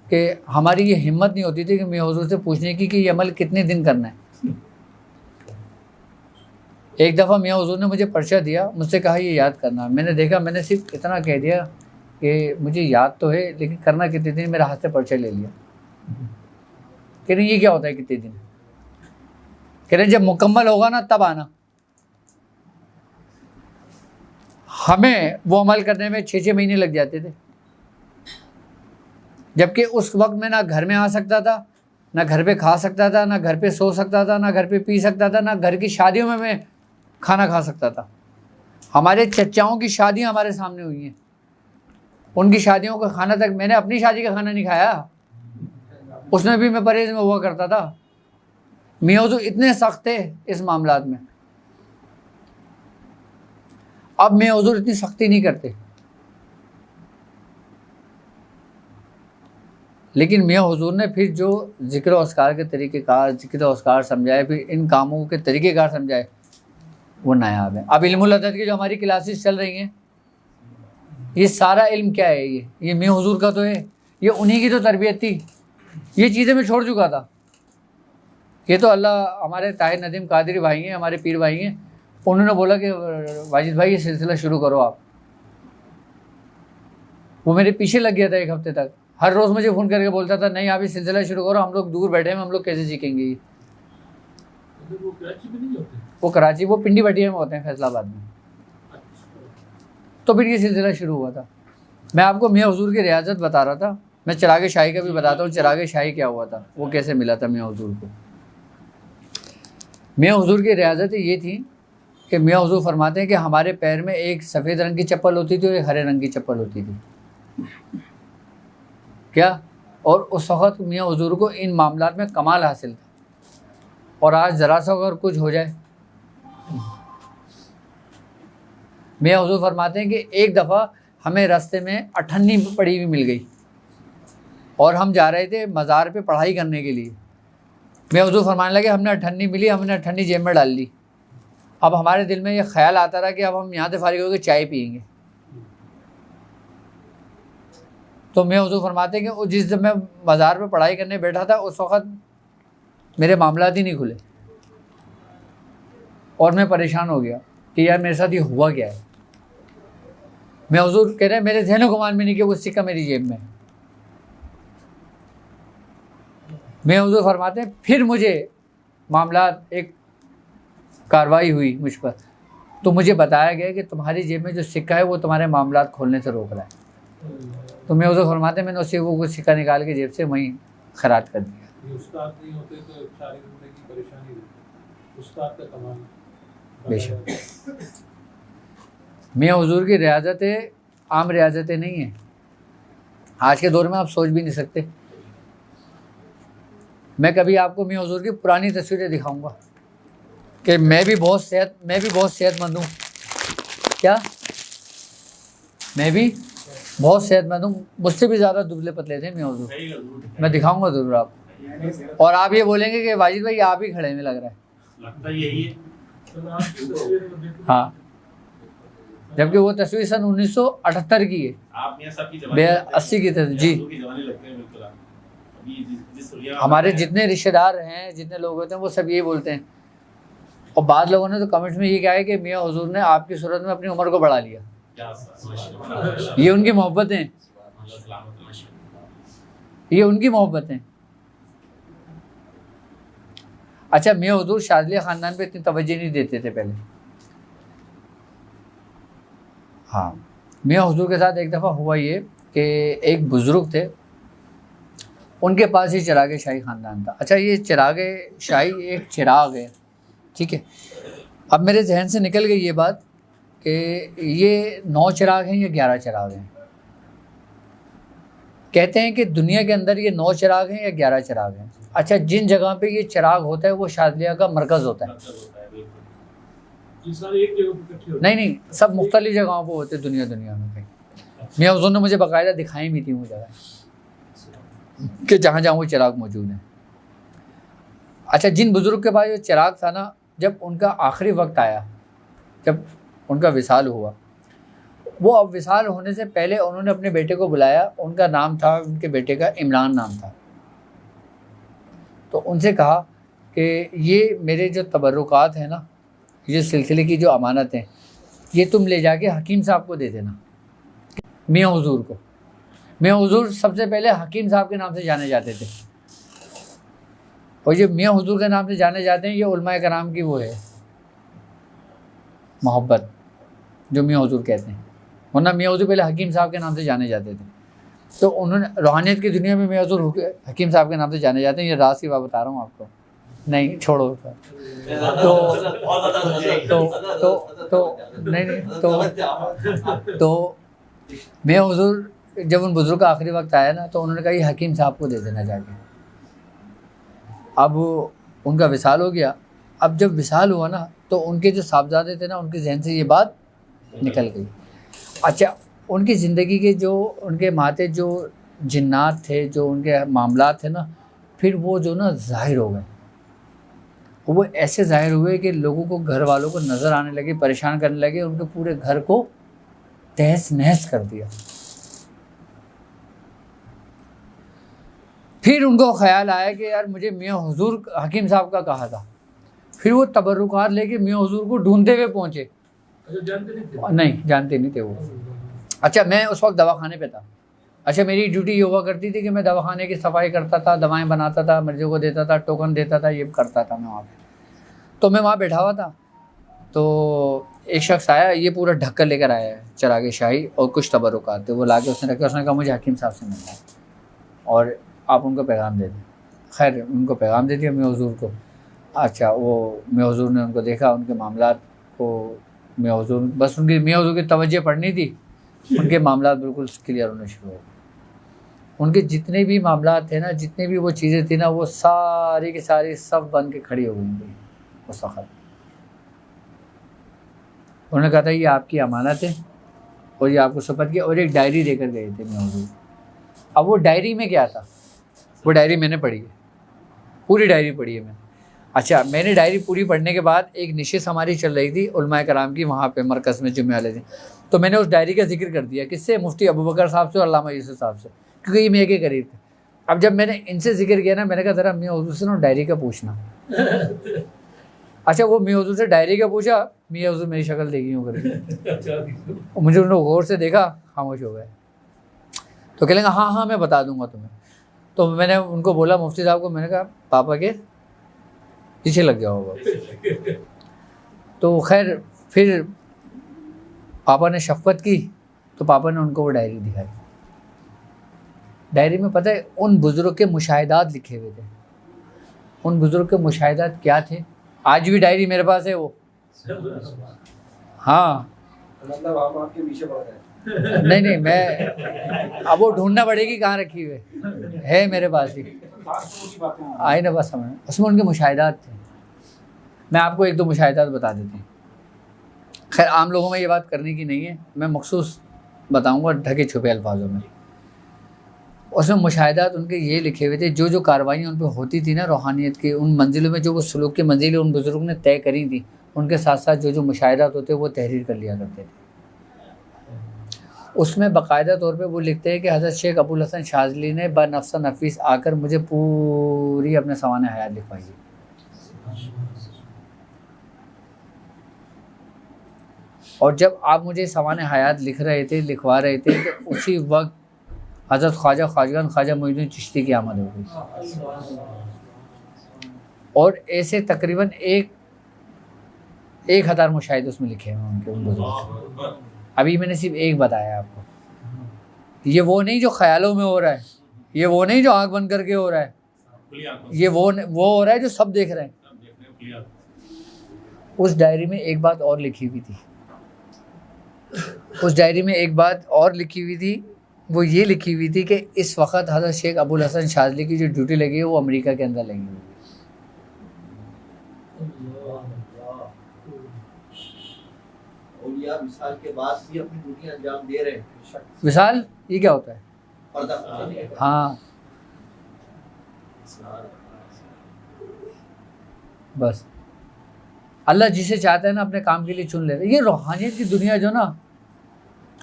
कि हमारी ये हिम्मत नहीं होती थी कि मियाँ हुजूर से पूछने की कि ये अमल कितने दिन करना है। एक दफ़ा मियाँ हुजूर ने मुझे पर्चा दिया, मुझसे कहा ये याद करना। मैंने देखा, मैंने सिर्फ इतना कह दिया कि मुझे याद तो है लेकिन करना कितने दिन, मेरा हाथ से पर्चा ले लिया। कह रहे ये क्या होता है कितने दिन? कह रहे जब मुकम्मल होगा ना तब आना। हमें वो अमल करने में 6-6 महीने लग जाते थे, जबकि उस वक्त में ना घर में आ सकता था, ना घर पे खा सकता था, ना घर पे सो सकता था, ना घर पे पी सकता था, ना घर की शादियों में मैं खाना खा सकता था। हमारे चचाओं की शादियां हमारे सामने हुई हैं, उनकी शादियों का खाना तक मैंने अपनी शादी का खाना नहीं खाया, उसमें भी मैं परहेज में हुआ करता था। मियाँ हुजूर इतने सख्त थे इस मामलात में। अब मियाँ हुजूर इतनी सख्ती नहीं करते, लेकिन मियाँ हुजूर ने फिर जो ज़िक्र अस्कार के तरीक़ेकार, ज़िक्र अस्कार समझाए, फिर इन कामों के तरीक़ेकार समझाए, वो नायाब है। अब इल्मुल अदद की जो हमारी क्लासेस चल रही हैं, ये सारा इल्म क्या है? ये मियाँ हुजूर का तो है, ये उन्हीं की तो तरबियत थी। ये चीज़ें मैं छोड़ चुका था। ये तो अल्लाह, हमारे ताहिर नदीम कादरी भाई हैं, हमारे पीर भाई हैं, उन्होंने बोला कि वाजिद भाई ये सिलसिला शुरू करो आप। वो मेरे पीछे लग गया था 1 हफ्ते तक, हर रोज़ मुझे फ़ोन करके बोलता था नहीं आप ये सिलसिला शुरू करो, हम लोग दूर बैठे हैं, हम लोग कैसे सीखेंगे ये। वो कराची में नहीं होते? वो कराची, वो पिंडी भटिया में होते हैं, फैसलाबाद में। तो फिर ये सिलसिला शुरू हुआ था। मैं आपको मियाँ हुजूर की रियाजत बता रहा था, मैं चिराग शाही का भी बताता हूँ। चिराग शाही क्या हुआ था, वो कैसे मिला था मियाँ हुजूर को। मियाँ हुजूर की रियाजत ये थी कि मियाँ हुजूर फरमाते हैं कि हमारे पैर में एक सफ़ेद रंग की चप्पल होती थी और एक हरे रंग की चप्पल होती थी। क्या? और उस वक़्त मियाँ हुजूर को इन मामलात में कमाल हासिल था। और आज ज़रा सा अगर कुछ हो जाए, मियाँ हुजूर फरमाते हैं कि एक दफ़ा हमें रास्ते में अठन्नी पड़ी हुई मिल गई और हम जा रहे थे मज़ार पे पढ़ाई करने के लिए। मियाँ हुजूर फरमाने लगे हमने अठन्नी मिली, हमने अठन्नी जेब में डाल ली। अब हमारे दिल में ये ख्याल आता रहा कि अब हम यहाँ से फारिग होकर चाय पियेंगे। तो मियाँ हुजूर फरमाते हैं कि जिस जब मैं मज़ार पे पढ़ाई करने बैठा था उस वक़्त मेरे मामलात ही नहीं खुले और मैं परेशान हो गया कि यार मेरे साथ ये हुआ क्या है। मियाँ हुजूर कह रहे हैं मेरे ज़हन गुमान में नहीं कि वो सिक्का मेरी जेब में। मियाँ हुजूर फरमाते हैं फिर मुझे मामलात, एक कार्रवाई हुई मुझ पर, तो मुझे बताया गया कि तुम्हारी जेब में जो सिक्का है वो तुम्हारे मामलात खोलने से रोक रहा है। तो मियाँ हुजूर फरमाते हैं मैंने उससे वो सिक्का निकाल के जेब से वहीं खराज कर दिया। ये उस्ताद नहीं होते तो सारी जिंदगी परेशानी रहती। उस्ताद का कमाल बेशक मियाँ हुजूर की रियाजतें आम रियाजतें नहीं हैं। आज के दौर में आप सोच भी नहीं सकते। मैं कभी आपको मियाँ हुजूर की पुरानी तस्वीरें दिखाऊंगा कि मैं भी बहुत सेहतमंद हूँ। क्या? मैं भी बहुत सेहतमंद हूँ, मुझसे भी ज़्यादा दुबले पतले थे मियाँ हुजूर। मैं दिखाऊंगा ज़रूर आप, और आप ये बोलेंगे कि वाजिद भाई आप ही खड़े में लग रहा है। लगता यही है। हाँ, जबकि वो तस्वीर सन 1978 की है, आप मियां साहब की जवानी 80 की तस्वीर जी। की जवानी लगते हैं बिल्कुल। आप अभी जिस हुलिया हमारे जितने रिश्तेदार हैं, जितने लोग होते हैं, वो सब यही बोलते हैं। और बाद लोगों ने तो कमेंट्स में ये कहा है कि मियाँ हुजूर ने आपकी सूरत में अपनी उम्र को बढ़ा लिया। ये उनकी मोहब्बत है, ये उनकी मोहब्बत है। अच्छा, मियाँ हुजूर शाज़िलिया ख़ानदान पे इतनी तवज्जो नहीं देते थे पहले। हाँ, मियाँ हुजूर के साथ एक दफ़ा हुआ ये कि एक बुज़ुर्ग थे, उनके पास ही चिराग शाही ख़ानदान था। अच्छा, ये चिराग शाही एक चिराग है, ठीक है। अब मेरे जहन से निकल गई ये बात कि ये 9 चिराग हैं या 11 चिराग हैं। कहते हैं कि दुनिया के अंदर ये 9 चिराग हैं या 11 चिराग हैं। अच्छा, जिन जगह पे ये चिराग होता है वो शाज़िलिया का मरकज़ होता है। ये सारे एक जगह पे इकट्ठे होते नहीं, सब मुख्तलिफ जगहों पे होते हैं दुनिया में कहीं। मियां हुज़ूर ने मुझे बाकायदा दिखाई भी थी वो जगह कि जहाँ जहाँ वो चिराग मौजूद है। अच्छा, जिन बुज़ुर्ग के पास जो चिराग था ना, जब उनका आखिरी वक्त आया, जब उनका विसाल हुआ, वो अब विसाल होने से पहले उन्होंने अपने बेटे को बुलाया। उनका नाम था, उनके बेटे का इमरान नाम था। तो उनसे कहा कि ये मेरे जो तबर्रुकात हैं ना, ये सिलसिले की जो अमानत है, ये तुम ले जाके हकीम साहब को दे देना, मियां हुज़ूर को। मियां हुज़ूर सबसे पहले हकीम साहब के नाम से जाने जाते थे, और ये मियां हुज़ूर के नाम से जाने जाते हैं, ये उलमाए कराम की वो है मोहब्बत जो मियां हुज़ूर कहते हैं। वरना मियां हुज़ूर पहले हकीम साहब के नाम से जाने जाते थे। तो उन्होंने रूहानियत की दुनिया में मियां हुज़ूर हकीम साहब के नाम से जाने जाते हैं। ये राज की बात बता रहा हूँ आपको, नहीं छोड़ो। तो मियां हुज़ूर जब उन बुज़ुर्ग का आखिरी वक्त आया ना, तो उन्होंने कहा ये हकीम साहब को दे देना जाके। अब उनका विसाल हो गया। अब जब विसाल हुआ ना, तो उनके जो साहबजादे थे ना, उनके जहन से ये बात निकल गई। अच्छा, उनकी ज़िंदगी के जो उनके माते जो जिन्नात थे, जो उनके मामलात थे ना, फिर वो जो ना ज़ाहिर हो गए। वो ऐसे ज़ाहिर हुए कि लोगों को, घर वालों को नज़र आने लगे, परेशान करने लगे, उनके पूरे घर को तहस नहस कर दिया। फिर उनको ख्याल आया कि यार मुझे मियां हुज़ूर हकीम साहब का कहा था। फिर वो तबर्रुकात लेके मियां हुज़ूर को ढूंढते हुए पहुँचे। जानते नहीं थे? नहीं, जानते नहीं थे वो। अच्छा, मैं उस वक्त दवाखाने पे था। अच्छा, मेरी ड्यूटी ये हुआ करती थी कि मैं दवाखाने की सफाई करता था, दवाएं बनाता था, मरीजों को देता था, टोकन देता था, ये करता था मैं वहाँ पे। तो मैं वहाँ बैठा हुआ था, तो एक शख्स आया, ये पूरा ढक्कन लेकर आया है चिराग शाही और कुछ तबर्रुकात थे, वो ला के उसने रखे। उसने कहा मुझे हकीम साहब से मिलना है और आप उनको पैगाम दे दें। खैर, उनको पैगाम दे दिया मियां हुज़ूर को। अच्छा, वो मियां हुज़ूर ने उनको देखा, उनके मामलात को मियां हुज़ूर, बस उनकी मियां हुज़ूर की तवज्जो पड़नी थी, उनके मामलात बिल्कुल क्लियर होने शुरू हो गए। उनके जितने भी मामलात थे ना, जितनी भी वो चीज़ें थी ना, वो सारी की सारी सब बन के खड़ी हो गई उस वक्त। उन्होंने कहा था ये आपकी अमानत है और ये आपको सुपुर्द किया, और एक डायरी देकर गए थे मियां हुज़ूर। अब वो डायरी में क्या था, वो डायरी मैंने पढ़ी है, पूरी डायरी पढ़ी है मैंने। अच्छा, मैंने डायरी पूरी पढ़ने के बाद एक नशिस्त हमारी चल रही थी उलमाए कराम की, वहाँ पे मरकज़ में जुम्मे वाले दिन। तो मैंने उस डायरी का जिक्र कर दिया, किससे? मुफ्ती अबू बकर साहब से और अल्लामा यूसुफ साहब से, क्योंकि ये मेरे के करीब थे। अब जब मैंने इनसे जिक्र किया ना, मैंने कहा ज़रा मियां हुज़ूर से ना डायरी का पूछना। अच्छा, वो मियां हुज़ूर से डायरी का पूछा, मियां हुज़ूर मेरी शक्ल देखी यूँ करके, मुझे उन्होंने गौर से देखा, खामोश हो गए। तो कह लेंगे हाँ मैं बता दूंगा तुम्हें। तो मैंने उनको बोला, मुफ्ती साहब को, मैंने कहा पापा के पीछे लग गया होगा। तो खैर, फिर पापा ने शफ़क़त की, तो पापा ने उनको वो डायरी दिखाई। डायरी में पता है उन बुज़ुर्ग के मुशाहिदात लिखे हुए थे। उन बुज़ुर्ग के मुशाहिदात क्या थे? आज भी डायरी मेरे पास है वो। हाँ, मतलब आप आपके पीछे पड़ गए। नहीं, मैं अब वो ढूंढना पड़ेगी कहाँ रखी हुई है मेरे पास ही। आई ना बस समझ, उसमें उनके मुशाहिदात थे। मैं आपको एक दो मुशाहिदात बता देती हूँ। खैर, आम लोगों में ये बात करने की नहीं है, मैं मखसूस बताऊँगा ढके छुपे अल्फाजों में। उसमें मुशाहिदात उनके ये लिखे हुए थे, जो जो कार्रवाइयाँ उन पर होती थी ना रूहानियत की, उन मंजिलों में जो वो सलूक की मंजिलें उन बुज़ुर्ग ने तय करी थी, उनके साथ साथ जो जो मुशाहिदात होते वो तहरीर कर लिया करते थे। उसमें बाकायदा तौर पे वो लिखते हैं कि हज़रत शेख अबुल हसन शाज़ली ने बनफ्स नफीस आकर मुझे पूरी अपने सवाने हयात लिखवाई है। और जब आप मुझे सवाने हयात लिखवा रहे थे, तो उसी वक्त हज़रत ख्वाजा मुईनुद्दीन चिश्ती की आमद हो गई। और ऐसे तकरीबन 1000 मुशाहिदे उसमें लिखे हैं उनके, उन बुजुर्ग। अभी मैंने सिर्फ एक बताया आपको। ये वो नहीं जो ख्यालों में हो रहा है, ये वो नहीं जो आंख बंद करके हो रहा है, खुली आंखों ये वो हो रहा है जो सब देख रहे हैं। सब देखने को खुली आंखों उस डायरी में एक बात और लिखी हुई थी, उस डायरी में एक बात और लिखी हुई थी, वो ये लिखी हुई थी कि इस वक्त हज़रत शेख अबुल हसन शाज़ली की जो ड्यूटी लगी है वो अमेरिका के अंदर लगी हुई है। और या विशाल के बाद भी अपनी ड्यूटी अंजाम दे रहे हैं। विशाल ये क्या होता है? पर्दा हाँ बस अल्लाह जिसे चाहता है ना अपने काम के लिए चुन लेता है। ये रूहानियत की दुनिया जो ना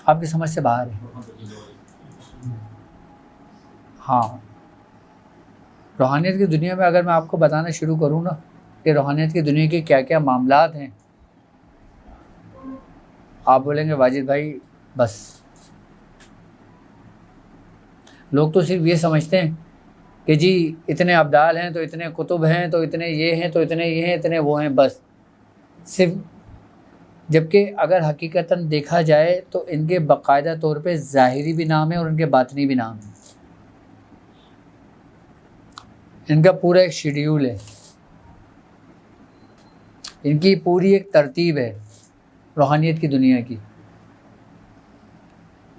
आपकी समझ से बाहर है। हाँ, रूहानियत की दुनिया में अगर मैं आपको बताना शुरू करूँ ना कि रूहानियत की दुनिया के क्या क्या मामलात हैं, आप बोलेंगे वाजिद भाई बस। लोग तो सिर्फ ये समझते हैं कि जी इतने अब्दाल हैं तो इतने कुतुब हैं तो इतने ये हैं तो इतने ये हैं इतने वो हैं, बस सिर्फ। जबकि अगर हकीकतन देखा जाए तो इनके बाकायदा तौर पे ज़ाहिरी भी नाम है और इनके बातनी भी नाम है। इनका पूरा एक शेड्यूल है, इनकी पूरी एक तरतीब है रूहानियत की दुनिया की।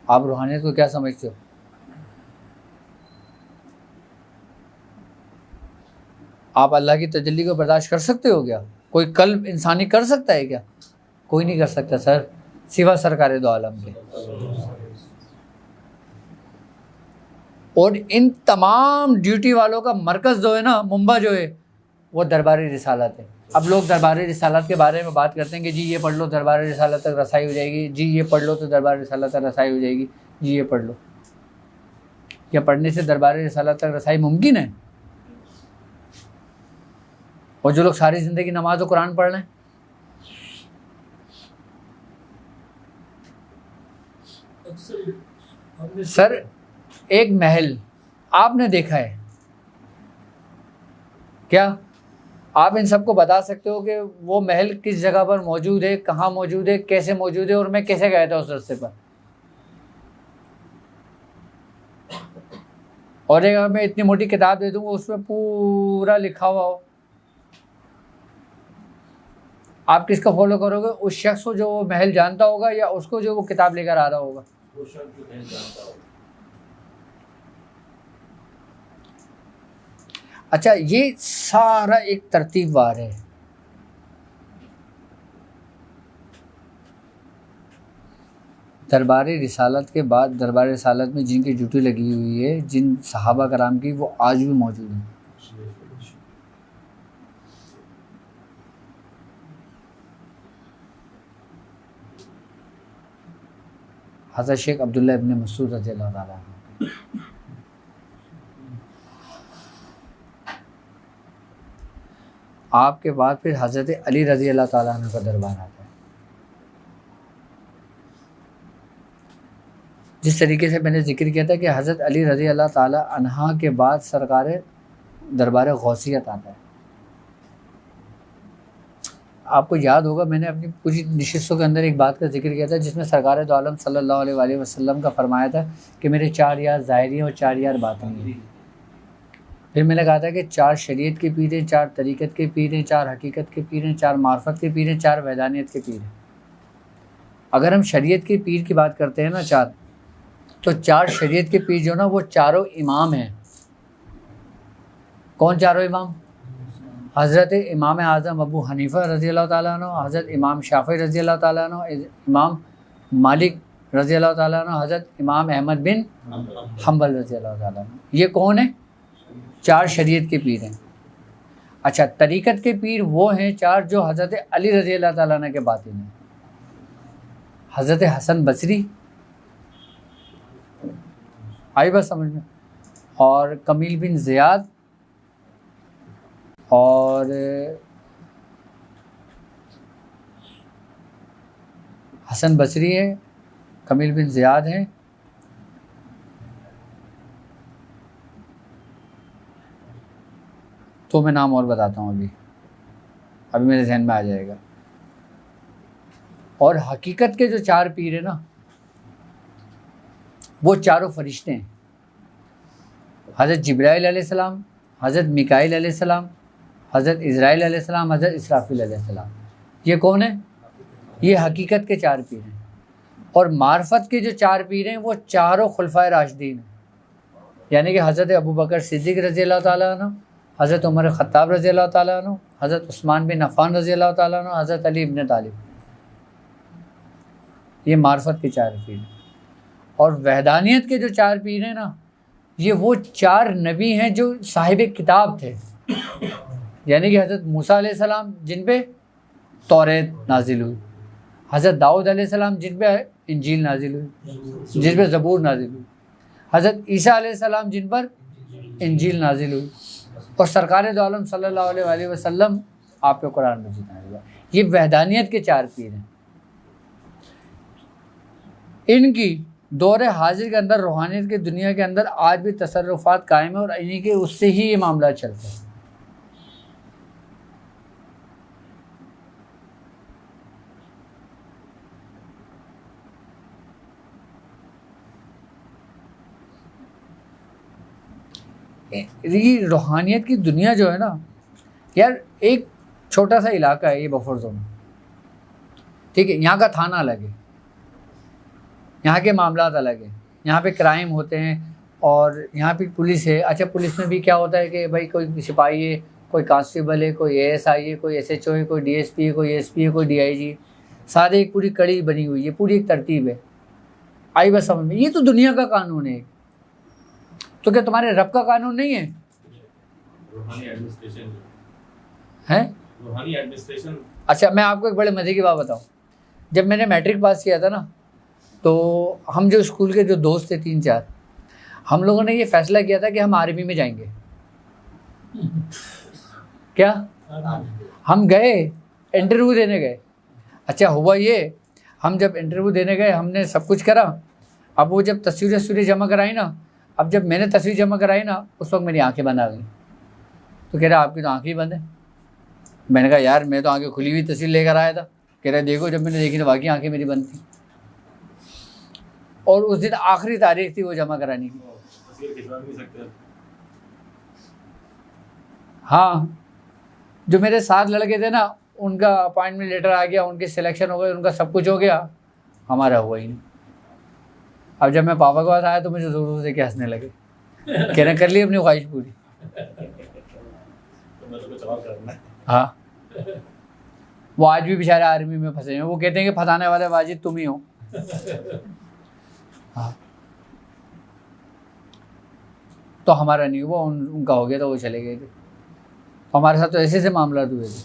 आप रूहानियत को क्या समझते हो? आप अल्लाह की तजल्ली को बर्दाश्त कर सकते हो क्या? कोई कल्ब इंसानी कर सकता है क्या? कोई नहीं कर सकता सर, सिवा सरकार दो आलम के। और इन तमाम ड्यूटी वालों का मरकज़ जो है ना, मुंबा जो है, वो दरबारी रिसालत है। अब लोग दरबारी रिसालत के बारे में बात करते हैं कि जी ये पढ़ लो दरबारी रिसालत तक रसाई हो जाएगी, जी ये पढ़ लो तो दरबारी रिसालत तक रसाई हो जाएगी, जी ये पढ़ लो। क्या पढ़ने से दरबारी रिसालत तक रसाई मुमकिन है? और जो लोग सारी ज़िंदगी नमाज और कुरान पढ़ लें, सर एक महल आपने देखा है क्या? आप इन सबको बता सकते हो कि वो महल किस जगह पर मौजूद है, कहाँ मौजूद है, कैसे मौजूद है और मैं कैसे गया था उस रास्ते पर? और एक मैं इतनी मोटी किताब दे दूँगा उसमें पूरा लिखा हुआ हो, आप किसका फॉलो करोगे? उस शख्स को जो वो महल जानता होगा या उसको जो वो किताब लेकर आ रहा होगा? वो शख्स जो नहीं जानता हो। अच्छा, ये सारा एक तरतीबवार है। दरबारी रिसालत के बाद दरबारी रिसालत में जिनकी ड्यूटी लगी हुई है, जिन सहाबा कराम की, वो आज भी मौजूद हैं। हज़रत शेख अब्दुल्ला इब्न मसूद रज़ियल्लाहु ताला अन्हु, आपके बाद फिर हज़रत अली रज़ियल्लाहु ताला अन्हु का दरबार आता है। जिस तरीके से मैंने जिक्र किया था कि हज़रत अली रज़ियल्लाहु ताला अन्हा के बाद सरकार दरबार गौसियत आता है। आपको याद होगा मैंने अपनी पूरी नशिस्तों के अंदर एक बात का जिक्र किया था जिसमें सरकार दो आलम सल्लल्लाहु अलैहि वसल्लम का फरमाया था कि मेरे 4 यार ज़ाहिरी हैं और 4 यार बातिनी हैं। फिर मैंने कहा था कि 4 शरीयत के पीर हैं, 4 तरीक़त के पीर हैं, 4 हकीकत के पीर हैं, 4 मार्फत के पीर हैं, 4 वैदानियत के पीर हैं। अगर हम शरीयत के पीर की बात करते हैं ना 4, तो 4 शरीयत के पीर जो ना वो चारों इमाम हैं। कौन चारों इमाम? हज़रत इमाम आज़म अबू हनीफ़ा रज़ियल्लाहु ताला अन्हु, हज़रत इमाम शाफ़ी रज़ियल्लाहु ताला अन्हु, इमाम मालिक रज़ियल्लाहु ताला अन्हु, हज़रत इमाम अहमद बिन हम्बल रज़ियल्लाहु ताला अन्हु। ये कौन है? 4 शरीयत के पीर हैं। अच्छा, तरीक़त के पीर वो हैं 4 जो हज़रत अली रज़ियल्लाहु ताला अन्हु के बातिन हैं। हज़रत हसन बसरी, आई बात समझ में, और कमील बिन ज़ियाद, और हसन बसरी है, कमील बिन ज़ियाद हैं, तो मैं नाम और बताता हूँ अभी मेरे जहन में आ जाएगा। और हकीकत के जो 4 पीर हैं ना, वो चारों फरिश्ते हैं। हज़रत जिब्राइल अलैहिस्सलाम, हज़रत मिकाईल अलैहिस्सलाम, हज़रत इज़राइल अलैहिस्सलाम, हज़रत इसराफील अलैहिस्सलाम। ये कौन है? ये हकीकत के 4 पीर हैं। और मार्फत के जो 4 पीर हैं वो चारों खुलफाए राशिदीन हैं, यानी कि हज़रत अबू बकर सिद्दीक़ रज़ी अल्लाह ताला अन्हु, हज़रत उमर ख़त्ताब रज़ी अल्लाह ताला अन्हु, हज़रत उस्मान बिन अफ़्फ़ान रज़ी अल्लाह ताला अन्हु, हज़रत अली इब्न तालिब। ये मार्फत के 4 पीर हैं। और वहदानियत के जो 4 पीर हैं ना, ये वो 4 नबी हैं जो साहिब किताब थे, यानी कि हज़रत मूसा अलैहिस्सलाम जिन पे तौरेत नाजिल हुई, हज़रत दाऊद अलैहिस्सलाम जिन पे इंजील नाजिल हुई, जिन पे ज़बूर नाजिल हुई, हज़रत ईसा अलैहिस्सलाम जिन पर इंजील नाजिल हुई, और सरकार दो आलम सल्लल्लाहु अलैहि वसल्लम आप पे कुरान मजीद नाजिल हुआ। ये वहदानियत के 4 पीर हैं। इनकी दौर हाजिर के अंदर रूहानियत की दुनिया के अंदर आज भी तसर्रुफ़ात कायम है और इन्हीं के उससे ही ये मामला चलते हैं। ये रूहानियत की दुनिया जो है ना यार, एक छोटा सा इलाका है ये बफर जोन, ठीक है। यहाँ का थाना अलग है, यहाँ के मामलात अलग है, यहाँ पे क्राइम होते हैं और यहाँ पे पुलिस है। अच्छा, पुलिस में भी क्या होता है कि भाई कोई सिपाही है, कोई कांस्टेबल है, कोई ASI है, कोई SHO है, कोई DSP है, कोई SP है, कोई DIG, सारे एक पूरी कड़ी बनी हुई है, पूरी एक तरतीब है। आई बस समझ में, ये तो दुनिया का कानून है। तो क्या तुम्हारे रब का कानून नहीं है? रूहानी एडमिनिस्ट्रेशन हैं? रूहानी एडमिनिस्ट्रेशन। अच्छा, मैं आपको एक बड़े मज़े की बात बताऊं। जब मैंने मैट्रिक पास किया था ना, तो हम जो स्कूल के जो दोस्त थे 3-4, हम लोगों ने ये फ़ैसला किया था कि हम आर्मी में जाएंगे। क्या? हम गए, इंटरव्यू देने गए। अच्छा, हुआ ये, हम जब इंटरव्यू देने गए हमने सब कुछ करा। अब वो जब तस्वीरें जमा कराई ना, अब जब मैंने तस्वीर जमा कराई ना, उस वक्त मेरी आंखें बंद आ गई। तो कह रहा आपकी तो आंखें ही बंद है। मैंने कहा यार मैं तो आंखें खुली हुई तस्वीर लेकर आया था। कह रहा देखो, जब मैंने देखी तो वाकई आंखें मेरी बंद थी। और उस दिन आखिरी तारीख थी वो जमा कराने की। तस्वीर खिंचवा नहीं सकते। हाँ, जो मेरे साथ लड़के थे ना, उनका अपॉइंटमेंट लेटर आ गया, उनके सिलेक्शन हो गए, उनका सब कुछ हो गया, हमारा हुआ ही नहीं। अब जब मैं पापा के पास आया तो मुझे ज़ोर ज़ोर से के हंसने लगे, कहना कर ली अपनी ख्वाहिश पूरी। तो मैं तो कुछ और करना है। हाँ, वो आज भी बेचारे आर्मी में फंसे हैं। वो कहते हैं कि फंसाने वाले वाजिद तुम ही हो। हाँ, तो हमारा नहीं हुआ, उनका हो गया तो वो चले गए थे। हमारे साथ तो ऐसे मामला हुए थे।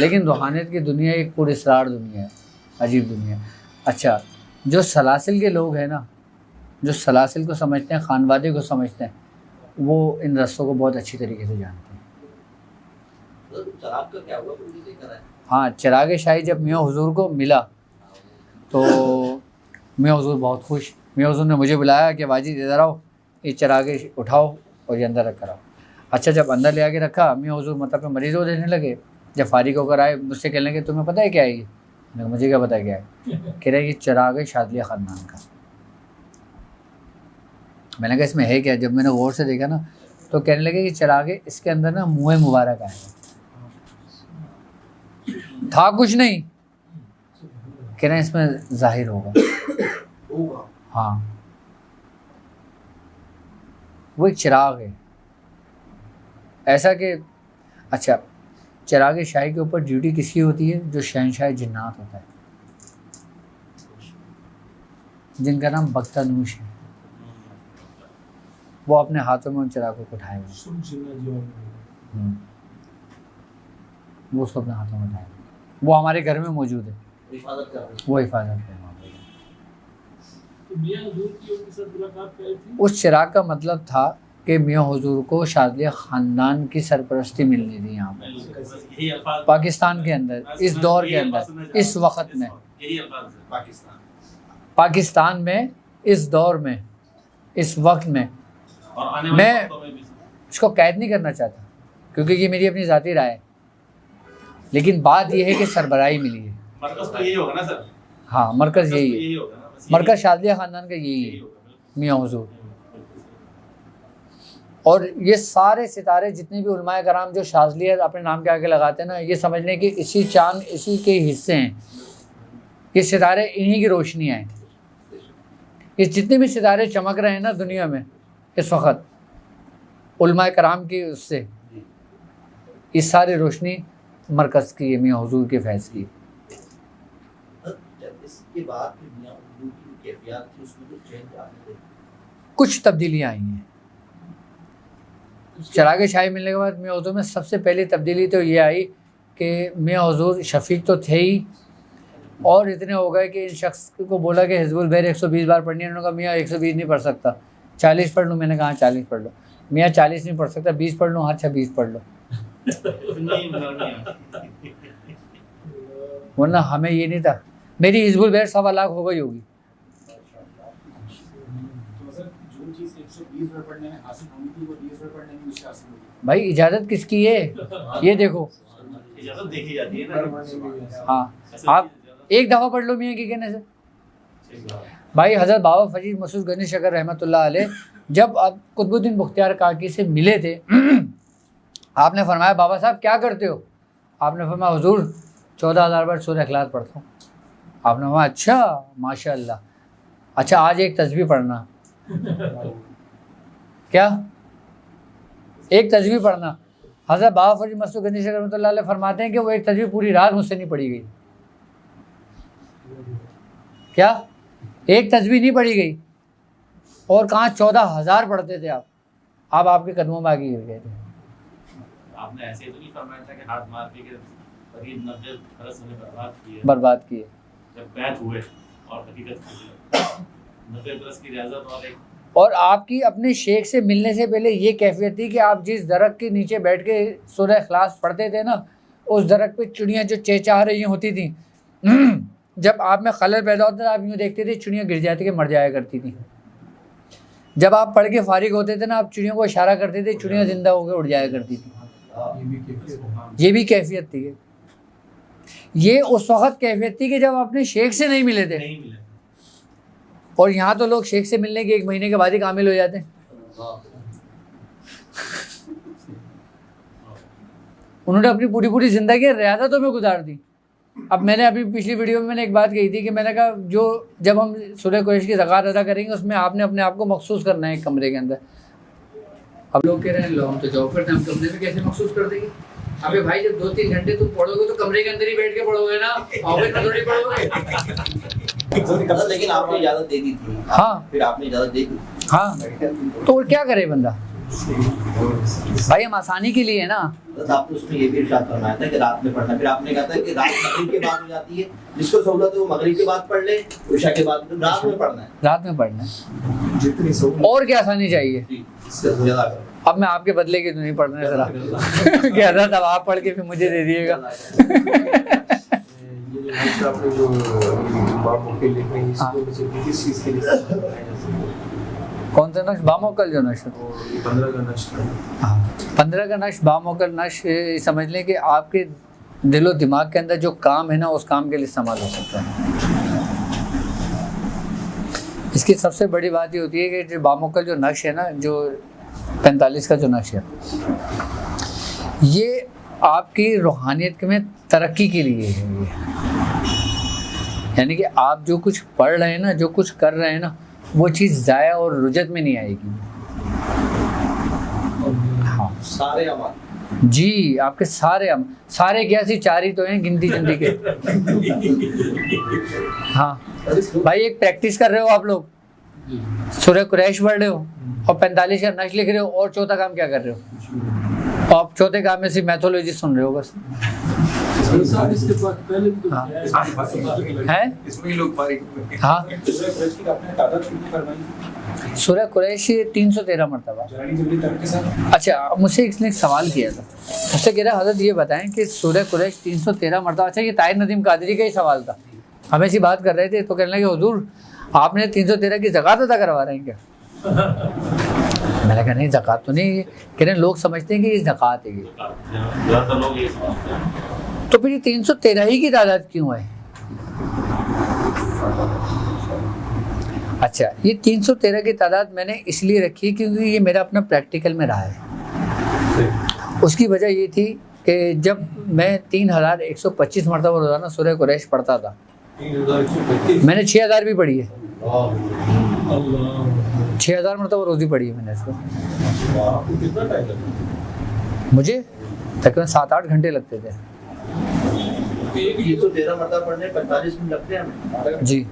लेकिन रूहानियत की दुनिया एक पुरअसरार दुनिया है, अजीब दुनिया है। अच्छा, जो सलासिल के लोग हैं ना, जो सलासिल को समझते हैं, खानवादे को समझते हैं, वो इन रस्तों को बहुत अच्छी तरीके से जानते हैं। चराग का क्या हुआ? मुझे देखा है। हाँ, चिराग शाही जब मियाँ हुजूर को मिला तो मियाँ हुजूर बहुत खुश। मियाँ हुजूर ने मुझे बुलाया कि वाजिद इधर आओ, ये चिराग उठाओ और ये अंदर रख कर आओ। अच्छा, जब अंदर ले आके रखा, मियाँ हुजूर मतलब पे मरीज़ हो देने लगे। जब फारिग होकर आए, मुझसे कहने लगे तुम्हें पता है क्या है ये? मैंने कहा मुझे क्या पता क्या है? कह रहे ये चिराग शाज़िलिया ख़ानदान का। मैंने कहा इसमें है क्या? जब मैंने गौर से देखा ना, तो कहने लगे कि चिराग इसके अंदर ना मुँह मुबारक आया था, कुछ नहीं। कह रहे इसमें जाहिर होगा। हाँ, वो एक चिराग है ऐसा कि अच्छा, चिराग शाही के ऊपर ड्यूटी किसकी होती है? जो शहनशाह जिन्नात होता है, जिनका नाम बख्तानूश है। वो अपने हाथों में उन चिरागों को उठाए हुए, वो उसको अपने हाथों में उठाए। वो हमारे घर में मौजूद है, हिफाजत कर रहे हैं। वो हिफाजत है। तो मियां हुजूर की उनके साथ मुलाकात करी थी? उस चिराग का मतलब था कि मियाँ हुजूर को शाज़िलिया ख़ानदान की सरपरस्ती मिलनी थी यहाँ पर, पाकिस्तान के अंदर, इस दौर के अंदर, इस वक्त में, पाकिस्तान में, इस दौर में, इस वक्त में। मैं इसको कैद नहीं करना चाहता क्योंकि ये मेरी अपनी ज़ाती राय है, लेकिन बात यह है कि सरबराही मिली है। मरकज़ तो यही होगा ना सर? हाँ, मरकज़ यही है। यही होगा ना, बस मरकज़ शाज़िलिया ख़ानदान का यही है, मियाँ हुजूर। और ये सारे सितारे जितने भी उलमाए कराम जो शाज़लियत अपने नाम के आगे लगाते हैं ना, ये समझ लें कि इसी चांद इसी के हिस्से हैं। ये सितारे इन्हीं की रोशनियाँ हैं। ये जितने भी सितारे चमक रहे हैं ना दुनिया में इस वक्त, उलमाए कराम की उससे, ये सारी रोशनी मरकज़ की है, मियाँ हुजूर के फैज़ की। इसके बाद मियाँ हुजूर की कैफियत थी उसमें कुछ चेंज आने लगे, कुछ तब्दीलियाँ आई हैं। चराग शाही मिलने के बाद मियाँ हुजूर में सबसे पहली तब्दीली तो ये आई कि मियाँ हुजूर शफीक तो थे ही, और इतने हो गए कि इन शख्स को बोला कि हिज़्बुल बहर 120 बार पढ़नी है। उन्होंने कहा मियाँ 120 नहीं पढ़ सकता, 40 पढ़ लूँ। मैंने कहा 40 पढ़ लो। मियाँ 40 नहीं पढ़ सकता, 20 पढ़ लूँ। हाँ अच्छा 20 पढ़ लो। वरना हमें ये नहीं था, मेरी हिज़्बुल बहर 1.25 लाख हो गई होगी। जो चीज़ 120 बार पढ़ने में हासिल होनी थी वो 20 बार पढ़ने में उससे हासिल होगी। भाई इजाज़त किसकी है? ये देखो, इजाजत देखी जाती है ना। हाँ आप एक दफ़ा पढ़ लो मियाँ के कहने से। भाई हज़रत बाबा फरीद मसूद गनी शकर रहमतुल्लाह अलैह जब अब कुतुबुद्दीन बख्तियार काकी से मिले थे, आपने फरमाया बाबा साहब क्या करते हो? आपने फरमाया हुजूर 14,000 बार सूरह इखलास पढ़ता हूँ। आपने फरमाया अच्छा माशाअल्लाह, अच्छा आज एक तस्बीह पढ़ना। क्या? एक तस्बीह पढ़ना। हज़रत बाबा फरीद मसूद गनी शकर रहमतुल्लाह अलैह फरमाते हैं कि वो एक तस्बीह पूरी रात मुझसे नहीं पढ़ी गई। क्या? एक तस्बीह नहीं पढ़ी गई, और कहाँ 14,000 पढ़ते थे आप। आपके कदमों में आगे गिर गए थे। आपने ऐसे तो नहीं फरमाया था कि हाथ मार के फरीद 90 बरस में बर्बाद किए। जब बैत हुए और हकीकत 90 बरस की रियाजत और एक, और आपकी अपने शेख से मिलने से पहले ये कैफियत थी कि आप जिस दरख्त के नीचे बैठ के सूरह इखलास पढ़ते थे ना, उस दरख्त पे चिड़ियाँ जो चहचहा रही होती थी, जब आप में खलल पैदा होता था आप यूँ देखते थे चिड़ियाँ गिर जाती के मर जाया करती थी। जब आप पढ़ के फारिग होते थे ना, आप चिड़ियों को इशारा करते थे, चिड़ियाँ जिंदा होकर उड़ जाया करती थी। ये भी कैफियत थी। ये उस वक्त कैफियत थी कि जब अपने शेख से नहीं मिले थे। नहीं मिले। और यहाँ तो लोग शेख से मिलने के 1 महीने के बाद ही कामिल हो जाते हैं। उन्होंने अपनी पूरी ज़िंदगी रियादतों में गुजार दी। अब मैंने अभी पिछली वीडियो में मैंने एक बात कही थी कि मैंने कहा जो जब हम सूरह कुरैश की ज़कात अदा करेंगे उसमें आपने अपने आप को मखसूस करना है एक कमरे के अंदर। अब लोग कह रहे हैं लो हम तो जॉब करते हैं, हम कमरे में कैसे मखसूस कर देंगे? अबे भाई जब 2-3 घंटे तुम पढ़ोगे तो कमरे के अंदर ही बैठ के पढ़ोगे ना, ऑफिस में थोड़ी पढ़ोगे। लेकिन आपने इजाजत दे दी थी। हाँ फिर आपने इजाजत दे दी। हाँ, तो क्या करे बंदा? भाई हम आसानी के लिए है ना। बस आपने उसमें ये भी इरशाद फरमाया था कि रात में पढ़ना, फिर आपने कहा था कि रात मगरिब के बाद हो जाती है, जिसको सहूलत है वो मगरिब के बाद पढ़ ले, इशा के बाद रात में पढ़ना है। रात में पढ़ना है, जितनी सहूलत और क्या आसानी चाहिए? अब मैं आपके बदले की तो नहीं पढ़ना है जरा क्या था तब आप पढ़ के फिर मुझे दे दिएगा। ये जो नक्श आपने जो बाबू के लिख रहे हैं इसको किस चीज़ के लिए? कौन सा नक्श? बामोकल जो नक्श 15 का नक्श। हाँ 15 का नक्श बामोकल नक्श समझ लें कि आपके दिलो दिमाग के अंदर जो काम है ना उस काम के लिए इस्तेमाल हो सकता है। इसकी सबसे बड़ी बात ये होती है कि जो बामोकल जो नक्श है ना, जो 45 का जो नक्श है, ये आपकी रूहानियत में तरक्की के लिए है। ये यानी कि आप जो कुछ पढ़ रहे हैं ना, जो कुछ कर रहे हैं ना, वो चीज़ ज़ाया और रुजत में नहीं आएगी। हाँ सारे अमाल जी, आपके सारे क्या सी 4 ही तो हैं गिनती जिंदगी के। हाँ भाई एक प्रैक्टिस कर रहे हो आप लोग, सूरह कुरैश पढ़ रहे हो और 45 का नक्श लिख रहे हो, और चौथा काम क्या कर रहे हो? आप चौथे काम में सिर्फ मैथोलॉजी सुन रहे हो बस। इसके बाद पहले भी हाँ। है इसमें लोग फारिग। हाँ आपने तादाद कितनी फरमाई? सूरह कुरैश 313 मरतबा। जारी जल्दी तक के साथ। अच्छा मुझसे इसने एक सवाल किया था, मुझसे कह रहा हज़रत ये बताएं कि सूरह कुरैश 313 मरतबा। अच्छा ये ताहिर नदीम कादरी का ही सवाल था, हम ऐसी बात कर रहे थे तो कहने लगे हुजूर आपने 313 की ज़कात अदा करवा रहे हैं क्या? मैंने कहा नहीं ज़कात तो नहीं है। कह रहे लोग समझते हैं कि ये ज़कात है। ज़्यादातर लोग ये समझते हैं। तो फिर ये 313 ही की तादाद क्यों है? अच्छा, ये 313 की तादाद मैंने इसलिए रखी क्योंकि ये मेरा अपना प्रैक्टिकल में रहा है। उसकी वजह ये थी कि जब मैं 3125 मरतबा रोज़ाना सूरह कुरैश पढ़ता था, 3125 मैंने 6000 भी पढ़ी है, अल्लाह 6000 मरतबा रोज़ी पढ़ी है मैंने इसको। आपको कितना टाइम लगा? मुझे तकरीबन 7-8 घंटे लगते थे। ये तो 13 मरतबा पढ़ने 45 मिनट लगते हैं हमें। जी,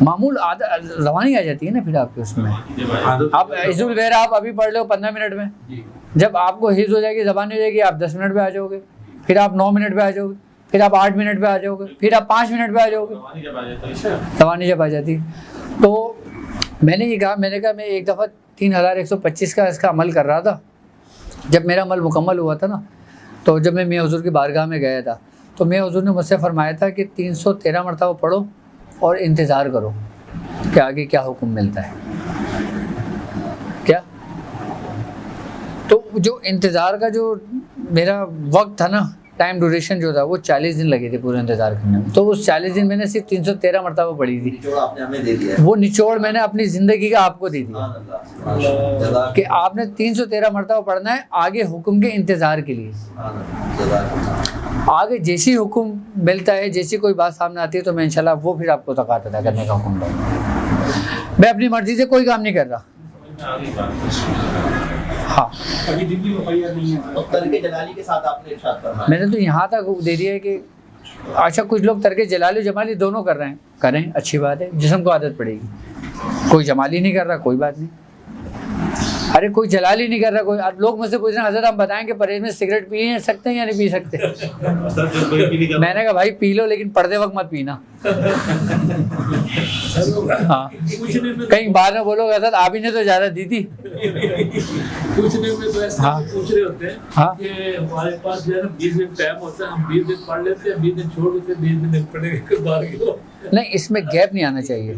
मामूल आदत रवानी आ जाती है ना फिर आपके उसमें। आप हिज़्बुल वगैरह आप अभी पढ़ लो 15 मिनट में, जब आपको हिज़्ब हो जाएगी, ज़बान हो जाएगी, आप 10 मिनट पे आ जाओगे, फिर आप 9 मिनट पे आ जाओगे, फिर आप 8 मिनट पे आ जाओगे, फिर आप 5 मिनट पे आ जाओगे, रवानी जब आ जाती है। तो मैंने ये कहा, मैं एक दफ़ा 3125 का इसका अमल कर रहा था। जब मेरा अमल मुकम्मल हुआ था ना, तो जब मैं मियाँ हुज़ूर की बारगाह में गया था, तो मियाँ हुज़ूर ने मुझसे फरमाया था कि 313 मरतबा पढ़ो और इंतज़ार करो कि आगे क्या हुक्म मिलता है। क्या तो जो इंतज़ार का जो मेरा वक्त था ना, टाइम ड्यूरेशन जो था, वो 40 दिन लगे थे पूरे इंतज़ार करने में। तो उस 40 दिन मैंने सिर्फ 313 मरतबा पढ़ी थी। निचोड़ आपने हमें दे दिया है। वो निचोड़ मैंने अपनी ज़िंदगी का आपको दे दिया कि आपने 313 मरतबा पढ़ना है आगे हुक्म के इंतज़ार के लिए। आगे जैसी हुक्म मिलता है, जैसी कोई बात सामने आती है, तो मैं इंशाल्लाह वो फिर आपको ज़कात अदा करने का हुक्म दूँगा। मैं अपनी मर्ज़ी से कोई काम नहीं कर रहा। हाँ, अभी दिल्ली में FIR नहीं है। और तर्क जलाली के साथ आपने इरशाद फरमाया। मैंने तो यहाँ तक दे दिया है कि अच्छा, कुछ लोग तर्क जलाली जमाली दोनों कर रहे हैं, करें, अच्छी बात है, जिस्म को आदत पड़ेगी। कोई जमाली नहीं कर रहा, कोई बात नहीं। अरे कोई जलाली नहीं कर रहा, कोई लोग मुझसे पूछ रहे हैं हज़रत हम बताएं कि परहेज में सिगरेट पी सकते हैं या नहीं पी सकते। मैंने कहा भाई पी लो, लेकिन पढ़ते वक्त मत पीना। हाँ, कहीं बाद में बोलोगे हज़रत आप ही ने तो ज़्यादा दी थी। पूछने में तो ऐसे हाँ। पूछ रहे होते हैं हाँ। कि हमारे पास जो है ना 20 दिन टाइम होता है, हम 20 दिन पढ़ लेते हैं, 20 दिन छोड़ देते हैं, 20 दिन नहीं पढ़ेंगे के बाद नहीं, इसमें गैप नहीं आना चाहिए।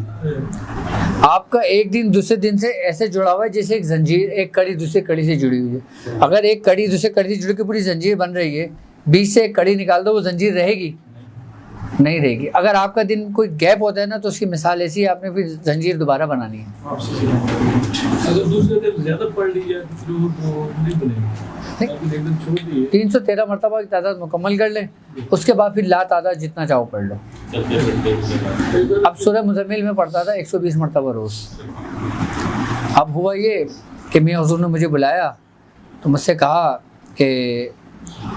आपका एक दिन दूसरे दिन से ऐसे जुड़ा हुआ है जैसे एक जंजीर, एक कड़ी दूसरी कड़ी से जुड़ी हुई है। अगर एक कड़ी दूसरे कड़ी से जुड़ के पूरी जंजीर बन रही है, बीच से एक कड़ी निकाल दो, वो जंजीर रहेगी? नहीं रहेगी। अगर आपका दिन कोई गैप होता है ना, तो उसकी मिसाल ऐसी है, आपने फिर जंजीर दोबारा बनानी है। अगर दूसरे दिन ज्यादा पढ़ लीजिए तो फिर वो नहीं बनेगी। एक दिन छोड़ दिए 313 मरतबा की तादाद मुकम्मल कर लें, उसके बाद फिर ला तादाद जितना चाहो पढ़ लो। अब सूरह मुज़म्मिल में पढ़ता था 120 मरतबा रोज़। अब हुआ ये कि मियाँ हुज़ूर ने मुझे बुलाया, तो मुझसे कहा कि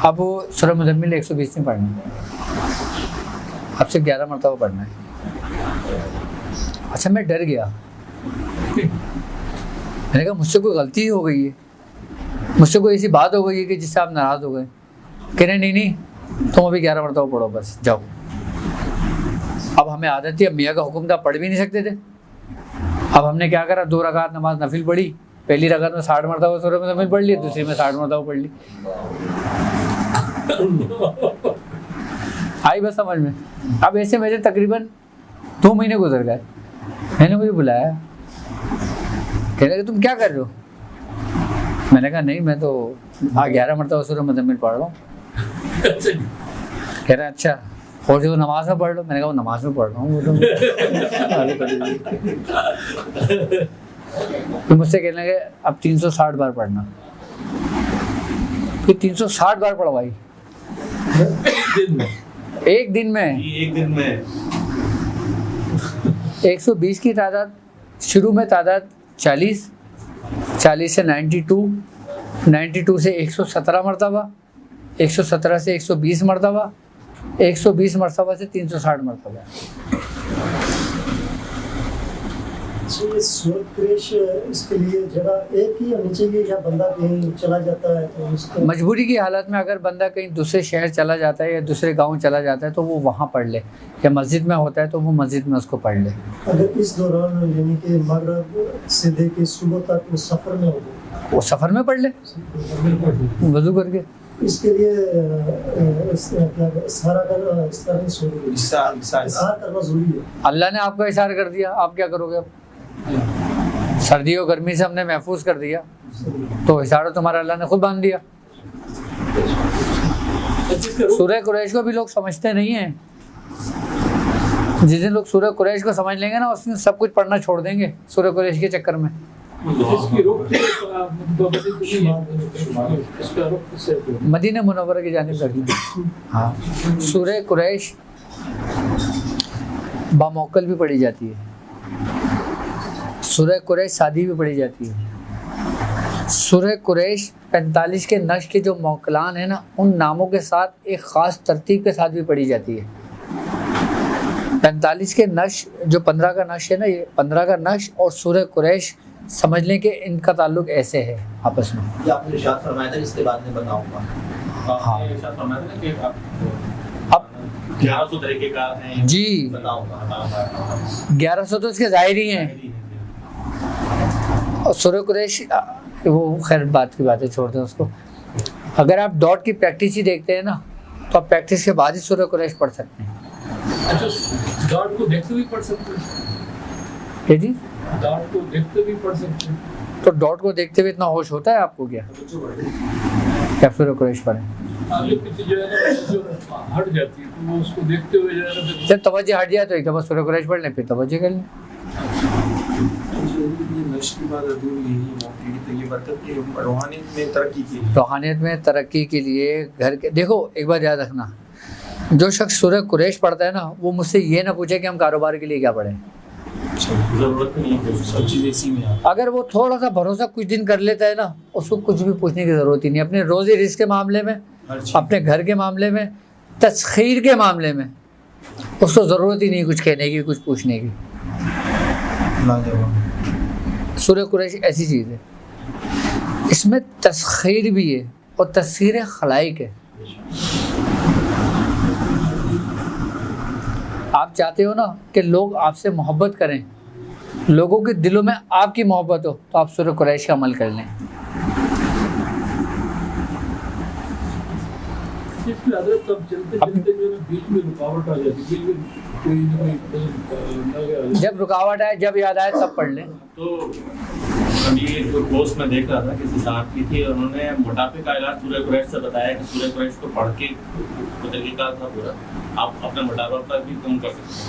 अब वो सूरह मुज़म्मिल 120 नहीं पढ़ना, अब से 11 मरतबा पढ़ना है। अच्छा, मैं डर गया। मैंने कहा मुझसे कोई गलती हो गई है, मुझसे कोई ऐसी बात हो गई है कि जिससे आप नाराज़ हो गए। कह रहे नहीं, तुम अभी 11 मरतबा पढ़ो, बस जाओ। अब हमें आदत थी, अब मियाँ का हुक्म था, पढ़ भी नहीं सकते थे। अब हमने क्या करा, 2 रकात नमाज नफिल पढ़ी। पहली रकात में 60 मरतबा सूरह मुज़म्मिल पढ़ ली, दूसरी में 60 मरतबा पढ़ ली। आई बस समझ में। अब ऐसे मेरे तकरीबन 2 महीने गुजर गए। मैंने मुझे बुलाया, कह रहे तुम क्या कर रहे हो? मैंने कहा नहीं, मैं तो 11 मरतबा सूरह मुज़म्मिल पढ़ रहा हूँ। कह रहे अच्छा, और जो नमाज में पढ़ लो। मैंने कहा वो नमाज में पढ़ रहा हूँ। तो मुझसे कहने लगे अब 360 बार पढ़ना। फिर 360 बार पढ़वाई एक दिन में। 120 की तादाद, शुरू में तादाद 40 से 92, 92 से 117 मरतबा, 117 से 120 मरतबा, 120 मरतबा से 360 मरतबा। ये सूरह कुरैश इसके लिए जगह एक ही होनी चाहिए या बंदा कहीं चला जाता है तो उसको मजबूरी की हालत में अगर बंदा कहीं दूसरे शहर चला जाता है या दूसरे गांव चला जाता है तो वो वहाँ पढ़ ले, या मस्जिद में होता है तो वो मस्जिद में उसको पढ़ ले। अगर इस दौरान यानी कि मगरिब से लेके सुबह तक वो सफ़र में हो, वो सफ़र में पढ़ ले वज़ू करके। इसके लिए सारा करना जरूरी है। अल्लाह ने आपका इशार कर दिया, आप क्या करोगे? अब सर्दी और गर्मी से हमने महफूज कर दिया, तो इशारा तुम्हारा अल्लाह ने खुद बांध दिया। सूरह कुरैश को भी लोग समझते नहीं हैं। जिस दिन लोग सूरह कुरैश को समझ लेंगे ना, उस दिन सब कुछ पढ़ना छोड़ देंगे सूरह कुरैश के चक्कर में। इसकी रुख इसका रुख किससे मदीना मुनव्वरा की जानिब रख लें। हाँ, सूरह कुरैश बामौकल भी पढ़ी जाती है, सूरह कुरैश सादी भी पढ़ी जाती है। सूरह कुरैश 45 के नक्श के जो मौकलान है ना, उन नामों के साथ एक ख़ास तरतीब के साथ भी पढ़ी जाती है। 45 के नक्श जो 15 का नक्श है ना, ये 15 का नक्श और सूरह कुरैश समझ लें कि इनका ताल्लुक ऐसे है आपस में। ये आपने इरशाद फरमाया था, इसके बाद में बताऊंगा। हाँ। इरशाद फरमाया था ना कि अब 1100 तरीके का है जी, बताऊंगा। 1100 तो इसके ज़ाहिरी हैं, और सूरह कुरैश वो खैर बात की बातें छोड़ दें उसको। अगर आप डॉट की प्रैक्टिस ही देखते हैं ना, तो आप प्रैक्टिस के बाद ही सूरह कुरैश पढ़ सकते हैं। अच्छा, डॉट को देखते हुए पढ़ सकते हैं? क्या जी? डॉट को देखते हुए पढ़ सकते हैं? तो डॉट को देखते हुए इतना होश होता है आपको क्या? क्या सूरह कुरैश पढ़ें? आगे पीछे जो है ना, जो हट जाती है तो वो उसको देखते हुए जो है ना, जब तवज्जो हट जाए तो एक दफ़ा सूरह कुरैश पढ़ लें, फिर तवज्जो कर लें। रूहानियत में तरक्की के लिए घर के देखो, एक बार याद रखना, जो शख्स सूरह कुरैश पढ़ता है ना, वो मुझसे ये ना पूछे कि हम कारोबार के लिए क्या पढ़ें। जरूरत नहीं है, सब चीज़ इसी में है। अगर वो थोड़ा सा भरोसा कुछ दिन कर लेता है ना, उसको कुछ भी पूछने की ज़रूरत ही नहीं। अपने रोज़ी रिज़्क़ के मामले में, अपने घर के मामले में, तस्खीर के मामले में उसको ज़रूरत ही नहीं कुछ कहने की, कुछ पूछने की। सूरह कुरैश ऐसी चीज़ है, इसमें तस्खीर भी है और तस्खीर खलाइक है। आप चाहते हो ना कि लोग आपसे मोहब्बत करें, लोगों के दिलों में आपकी मोहब्बत हो, तो आप सूरह कुरैश का अमल कर लें। तब चलते चलते जो है बीच में रुकावट आ जाती है, बीच में कोई न जब रुकावट आए, जब याद आए तब पढ़ लें। तो अभी एक पोस्ट में देख रहा था, किसी साहब की थी, उन्होंने मोटापे का इलाज सूरह कुरैश से बताया कि सूरह कुरैश को पढ़ के तरीका था पूरा, आप अपना मोटापा पर भी कम कर सकते हैं।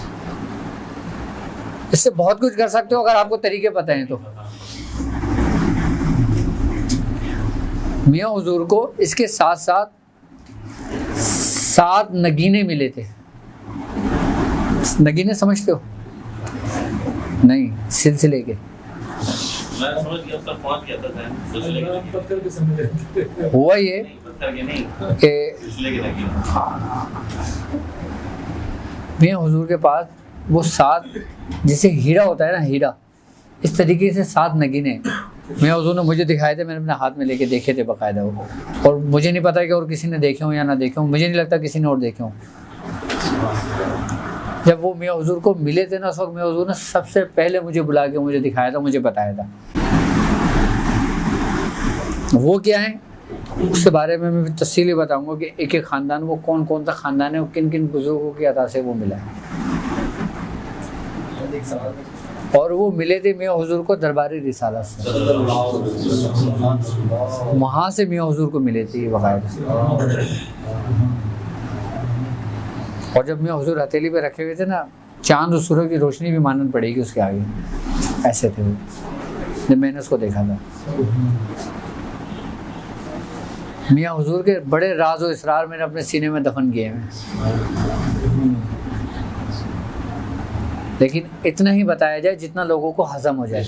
इससे बहुत कुछ कर सकते हो अगर आपको तरीके पता हैं तो। मियाँ हुजूर को इसके साथ साथ 7 नगीने मिले थे। नगीने समझते हो? नहीं, सिलसिले के। मैं समझ गया, उसका पहुंच गया था सिलसिले के, पत्थर के समझ लेते। हुआ ये पत्थर के नहीं कि सिलसिले के लगे। मियाँ हुजूर के पास वो 7, जैसे हीरा होता है ना, हीरा, इस तरीके से 7 नगीने मियाँ हुजूर ने मुझे दिखाए थे, मैंने अपने हाथ में लेके देखे थे बाकायदा वो। और मुझे नहीं पता कि और किसी ने देखे हों या ना देखे हों, मुझे नहीं लगता किसी ने और देखे हों। जब वो मियाँ हुजूर को मिले थे ना, उस वक्त मियाँ हुजूर ने सबसे पहले मुझे बुला के मुझे दिखाया था, मुझे बताया था। वो क्या है उसके बारे में मैं तफसीली बताऊंगा कि एक एक ख़ानदान, वो कौन कौन सा ख़ानदान है, वो किन किन बुजुर्गों की अता से वो मिला है। और वो मिले थे मियाँ हुजूर को दरबारी रिसाला से, वहाँ से मियाँ हुजूर को मिले थे ये बाकायदा। और जब मियाँ हुजूर हथेली पे रखे हुए थे ना, चांद और सूरज की रोशनी भी मानन पड़ेगी उसके आगे, ऐसे थे वो जब मैंने उसको देखा था। मियाँ हुजूर के बड़े राज और इसरार मैंने अपने सीने में दफन किए हैं, लेकिन इतना ही बताया जाए जितना लोगों को हजम हो जाए,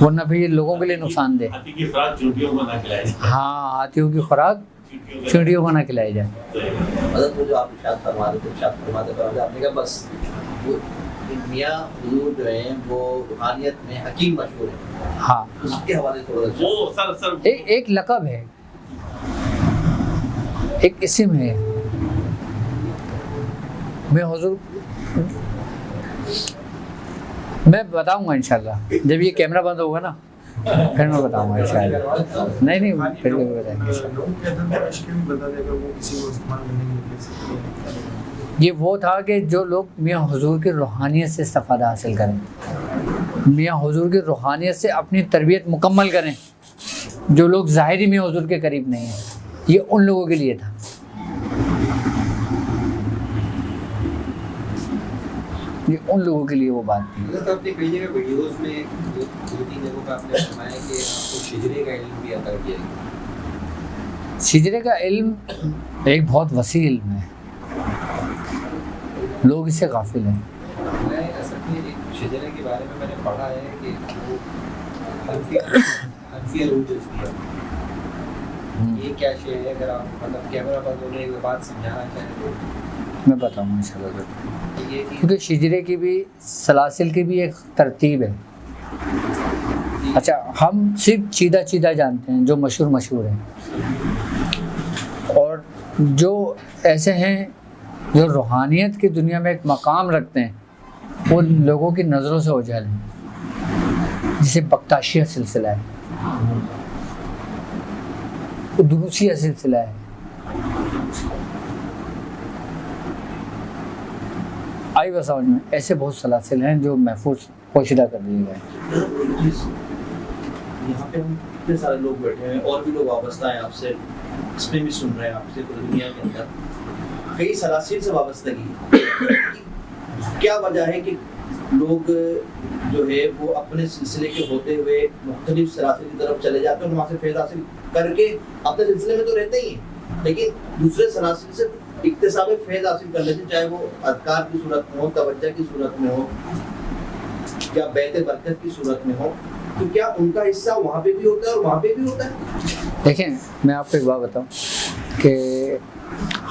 वरना फिर ये लोगों के लिए नुकसानदेह। हाथी की खुराक चूंटियों को ना खिलाई जाए। हाँ, हाथियों की खुराक चींटियों को ना खिलाई जाए। मतलब वो जो आप इरशाद फरमाते आपने कहा बस वो मियाँ हुजूर जो हैं वो रूहानियत में हकीम मशहूर है। हाँ, उसके हवाले थोड़ा वो सर एक लक़ब है, एक इस्म है। मैं हुजूर, मैं बताऊंगा इंशाल्लाह, जब ये कैमरा बंद होगा ना फिर मैं बताऊंगा इंशाल्लाह। नहीं फिर भी बताएंगे। ये वो था कि जो लोग मियाँ हुजूर की रूहानियत से इस्तिफ़ादा हासिल करें, मियाँ हुजूर की रूहानियत से अपनी तरबियत मुकम्मल करें, जो लोग ज़ाहिरी मियाँ हुजूर के करीब नहीं हैं, ये उन लोगों के लिए था। ये उन लोगों के लिए वो बात थी। तो आपने कई जगह वीडियोस में दो तीन जगहों पे आपने फरमाया कि आपको शिजरे का इल्म भी अता किया गया। शिजरे का इल्म एक बहुत वसी इल्म है, लोग इससे गाफिल हैं। मैं असल में एक शिजरे के बारे में मैंने पढ़ा है कि वो हनफिया रूल जज़्बिया, ये क्या शे है? अगर आप मतलब कैमरा बंद होने के बाद समझाना चाहें तो मैं बताऊँगा इंशाल्लाह। क्योंकि शिजरे की भी सलासिल की भी एक तरतीब है। अच्छा, हम सिर्फ चीदा चीदा जानते हैं जो मशहूर हैं, और जो ऐसे हैं जो रूहानियत की दुनिया में एक मकाम रखते हैं, वो लोगों की नज़रों से ओझल हैं। जिसे बख्ताशिया सिलसिला है, वो दुरूसिया सिलसिला है, आई बस समझ में, ऐसे बहुत सलासिल हैं जो महफूज पोशीदा कर दिए गए। यहाँ पे हम इतने सारे लोग बैठे हैं और भी लोग वाबस्ता हैं आपसे, इसमें भी सुन रहे हैं आपसे, पूरी दुनिया के अंदर कई सलासिल से वाबस्तगी। क्या वजह है कि लोग जो है वो अपने सिलसिले के होते हुए मुख्तलिफ सलासिल की तरफ चले जाते हैं और वहाँ से फैज़ हासिल करके अपने सिलसिले में तो रहते ही हैं, लेकिन दूसरे सलासिल से इक्तिसाब फैज़ हासिल कर लेते, चाहे वो अज़कार की सूरत में हो, तवज्जो की सूरत में हो, या बैत बरकत की सूरत में हो, तो क्या उनका हिस्सा वहाँ पे भी होता है और वहाँ पे भी होता है? देखें, मैं आपको एक बात बताऊं कि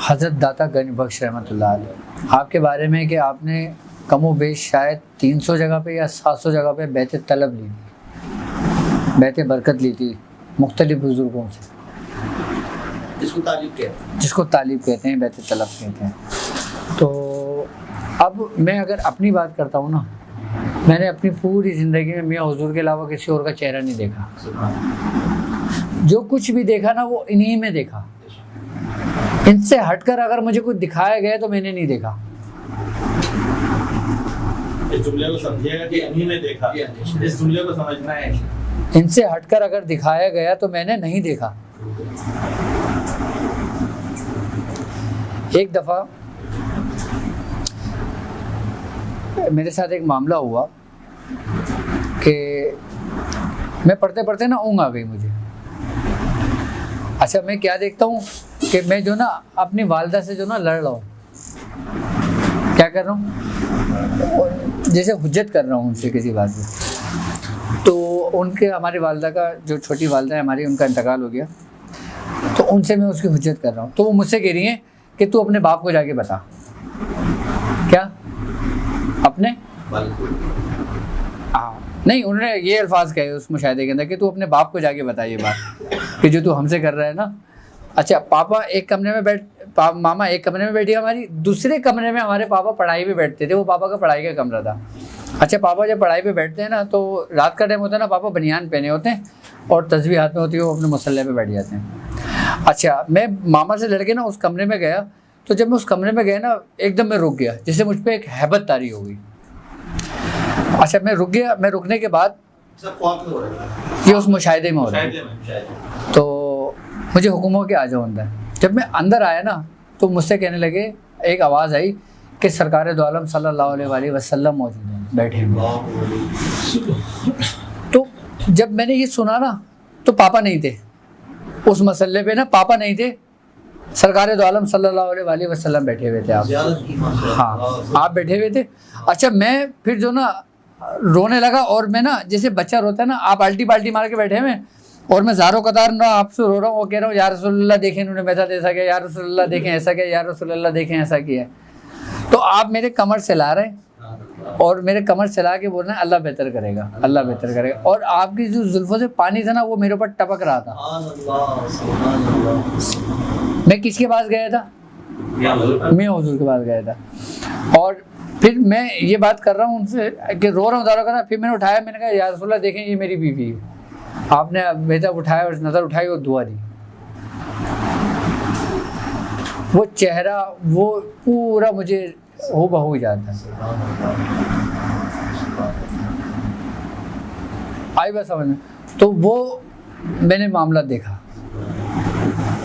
हज़रत दाता गनी बख्श रहमतुल्लाह अलैह आपके बारे में कि आपने कमो बेश शायद 300 जगह पे या 700 जगह पे बैत तलब ली थी, बैत बरकत ली थी मुख्तलिफ बुजुर्गों से, जिसको तालीब कहते हैं, बैत तलब कहते हैं। तो अब मैं अगर अपनी बात करता हूँ ना, मैंने अपनी पूरी ज़िंदगी में मियाँ हुजूर के अलावा किसी और का चेहरा नहीं देखा। जो कुछ भी देखा ना वो इन्हीं में देखा। इनसे हटकर अगर मुझे कुछ दिखाया गया तो मैंने नहीं देखा। इस जुमले को समझिएगा कि इन्हीं में देखा, इस जुमले को समझना है। इनसे हटकर अगर दिखाया गया तो मैंने नहीं देखा। एक दफ़ा मेरे साथ एक मामला हुआ कि मैं पढ़ते पढ़ते ना ऊँघ आ गई मुझे। अच्छा, मैं क्या देखता हूँ कि मैं जो ना अपनी वालदा से जो ना लड़ रहा हूँ, क्या कर रहा हूँ, जैसे हुज्जत कर रहा हूँ उनसे किसी बात पे। तो उनके, हमारी वालदा का, जो छोटी वालदा है हमारी, उनका इंतकाल हो गया, तो उनसे मैं उसकी हुज्जत कर रहा हूँ। तो वो मुझसे कह रही हैं कि तू अपने बाप को जाके बता। क्या? अपने? हाँ, नहीं, उन्होंने ये अल्फाज कहे उस मुशाहिदे के अंदर कि तू अपने बाप को जाके बता ये बात कि जो तू हमसे कर रहा है ना। अच्छा, पापा एक कमरे में मामा एक कमरे में बैठी, हमारी दूसरे कमरे में हमारे पापा पढ़ाई पे बैठते थे। वो पापा का पढ़ाई का कमरा था। अच्छा, पापा जब पढ़ाई पे बैठते हैं ना, तो रात का टाइम होता है ना, पापा बनियान पहने होते हैं और तस्बीह हाथ में होती है, वो अपने मुसल्ले पे बैठ जाते हैं। अच्छा, मैं मामा से लड़के ना उस कमरे में गया, तो जब मैं उस कमरे में गया ना, एकदम मैं रुक गया, जैसे मुझ पर एक हैबत तारी हो गई। अच्छा, मैं रुक गया। मैं रुकने के बाद ये उस मुशाहिदे में हो रहा है, तो मुझे हुक्म हो के आ जाओ अंदर। जब मैं अंदर आया ना, तो मुझसे कहने लगे, एक आवाज़ आई कि सरकार दो आलम सल्लल्लाहु अलैहि वसल्लम मौजूद हैं, बैठे हुए। तो जब मैंने ये सुना ना, तो पापा नहीं थे उस मसल्ले पे ना, पापा नहीं थे, सरकार दो आलम सल्लल्लाहु अलैहि वसल्लम बैठे हुए थे। आप, हाँ, आप बैठे हुए थे। अच्छा, मैं फिर जो ना रोने लगा, और मैं ना जैसे बच्चा रोता है ना, आप आल्टी पाल्टी मार के बैठे हुए, और मैं ज़ारो कतार ना आपसे रो रहा हूँ, वो कह रहा हूँ, या रसूलुल्लाह देखें इन्होंने मेरे साथ ऐसा किया, या रसूलुल्लाह देखें ऐसा किया, या रसूलुल्लाह देखें ऐसा किया। तो आप मेरे कमर से ला रहे हैं, और मेरे कमर से ला के बोल रहे हैं अल्लाह बेहतर करेगा, अल्लाह बेहतर करेगा। और आपकी जो जुल्फ़ों से पानी था ना, वो मेरे ऊपर टपक रहा था। मैं किसके पास गया था? मियाँ हुजूर के पास गया था। और फिर मैं ये बात कर रहा हूँ उनसे कि रो रहा हूँ, दारा कर रहा। फिर मैंने उठाया, मैंने कहा या रसूलुल्लाह देखें ये मेरी बीवी है। आपने बेटा उठाया और नज़र उठाई और दुआ दी। वो चेहरा, वो पूरा मुझे हो बहू जाता है। आई बात समझ में? तो वो मैंने मामला देखा।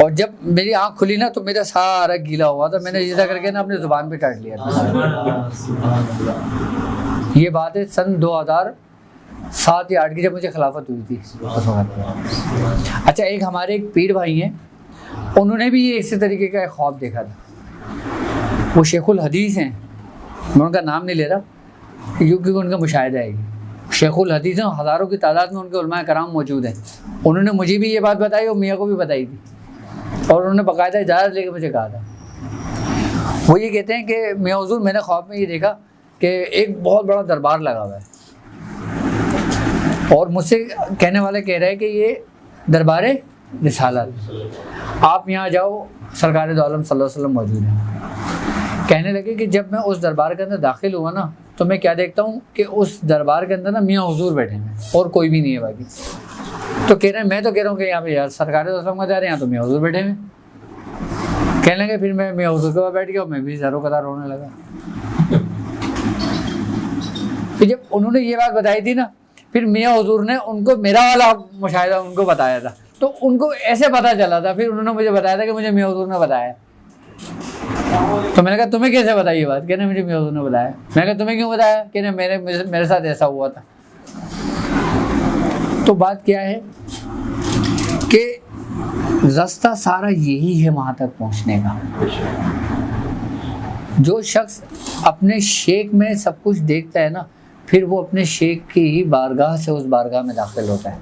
और जब मेरी आंख खुली ना तो मेरा सारा गीला हुआ था, मैंने इधर करके ना अपनी जुबान पे काट लिया था। ये बात है सन 2007 या 8 की, जब मुझे खिलाफत हुई थी। अच्छा, एक हमारे एक पीर भाई हैं, उन्होंने भी ये इसी तरीके का एक ख्वाब देखा था। वो शेखुल हदीस हैं, मैं उनका नाम नहीं ले रहा क्योंकि उनका मुशाहिदा है। शेखुल हदीस हैं, हज़ारों की तादाद में उनके उलमा कराम मौजूद हैं। उन्होंने मुझे भी ये बात बताई और मियाँ को भी बताई थी, और उन्होंने बाकायदा इजाज़त लेके मुझे कहा था। वो ये कहते हैं कि मियाँ हुज़ूर, मैंने ख्वाब में ये देखा कि एक बहुत बड़ा दरबार लगा हुआ है, और मुझसे कहने वाले कह रहे हैं कि ये दरबार रिसालत, आप यहाँ जाओ, सरकार दो आलम सल्लल्लाहु अलैहि वसल्लम मौजूद हैं। कहने लगे कि जब मैं उस दरबार के अंदर दाखिल हुआ ना, तो मैं क्या देखता हूँ कि उस दरबार के अंदर ना मियाँ हुजूर बैठे हैं और कोई भी नहीं है बाकी। तो कह रहे हैं, मैं तो कह रहा हूँ कि यहाँ पे यार सरकार दो आलम का जा रहे हैं, यहाँ तो मियाँ हुजूर बैठे हैं। कहने लगे, फिर मैं मियाँ हुजूर के पास बैठ गया और मैं भी ज़ारों कदार रोने लगा। फिर जब उन्होंने ये बात बताई थी ना, फिर मियाँ हुजूर ने उनको मेरा वाला मुशाहिदा उनको बताया था, तो उनको ऐसे पता चला था। फिर उन्होंने मुझे बताया था कि मुझे मियाँ हुजूर ने बताया। तो मैंने कहा, तुम्हें कैसे बताई ये बात? कहने मुझे मियाँ हुजूर ने बताया। मैंने कहा, तुम्हें क्यों बताया? कहने मेरे साथ ऐसा हुआ था। तो बात क्या है कि रास्ता सारा यही है वहाँ तक पहुँचने का। जो शख्स अपने शेख में सब कुछ देखता है ना, फिर वो अपने शेख की ही बारगाह से उस बारगाह में दाखिल होता है।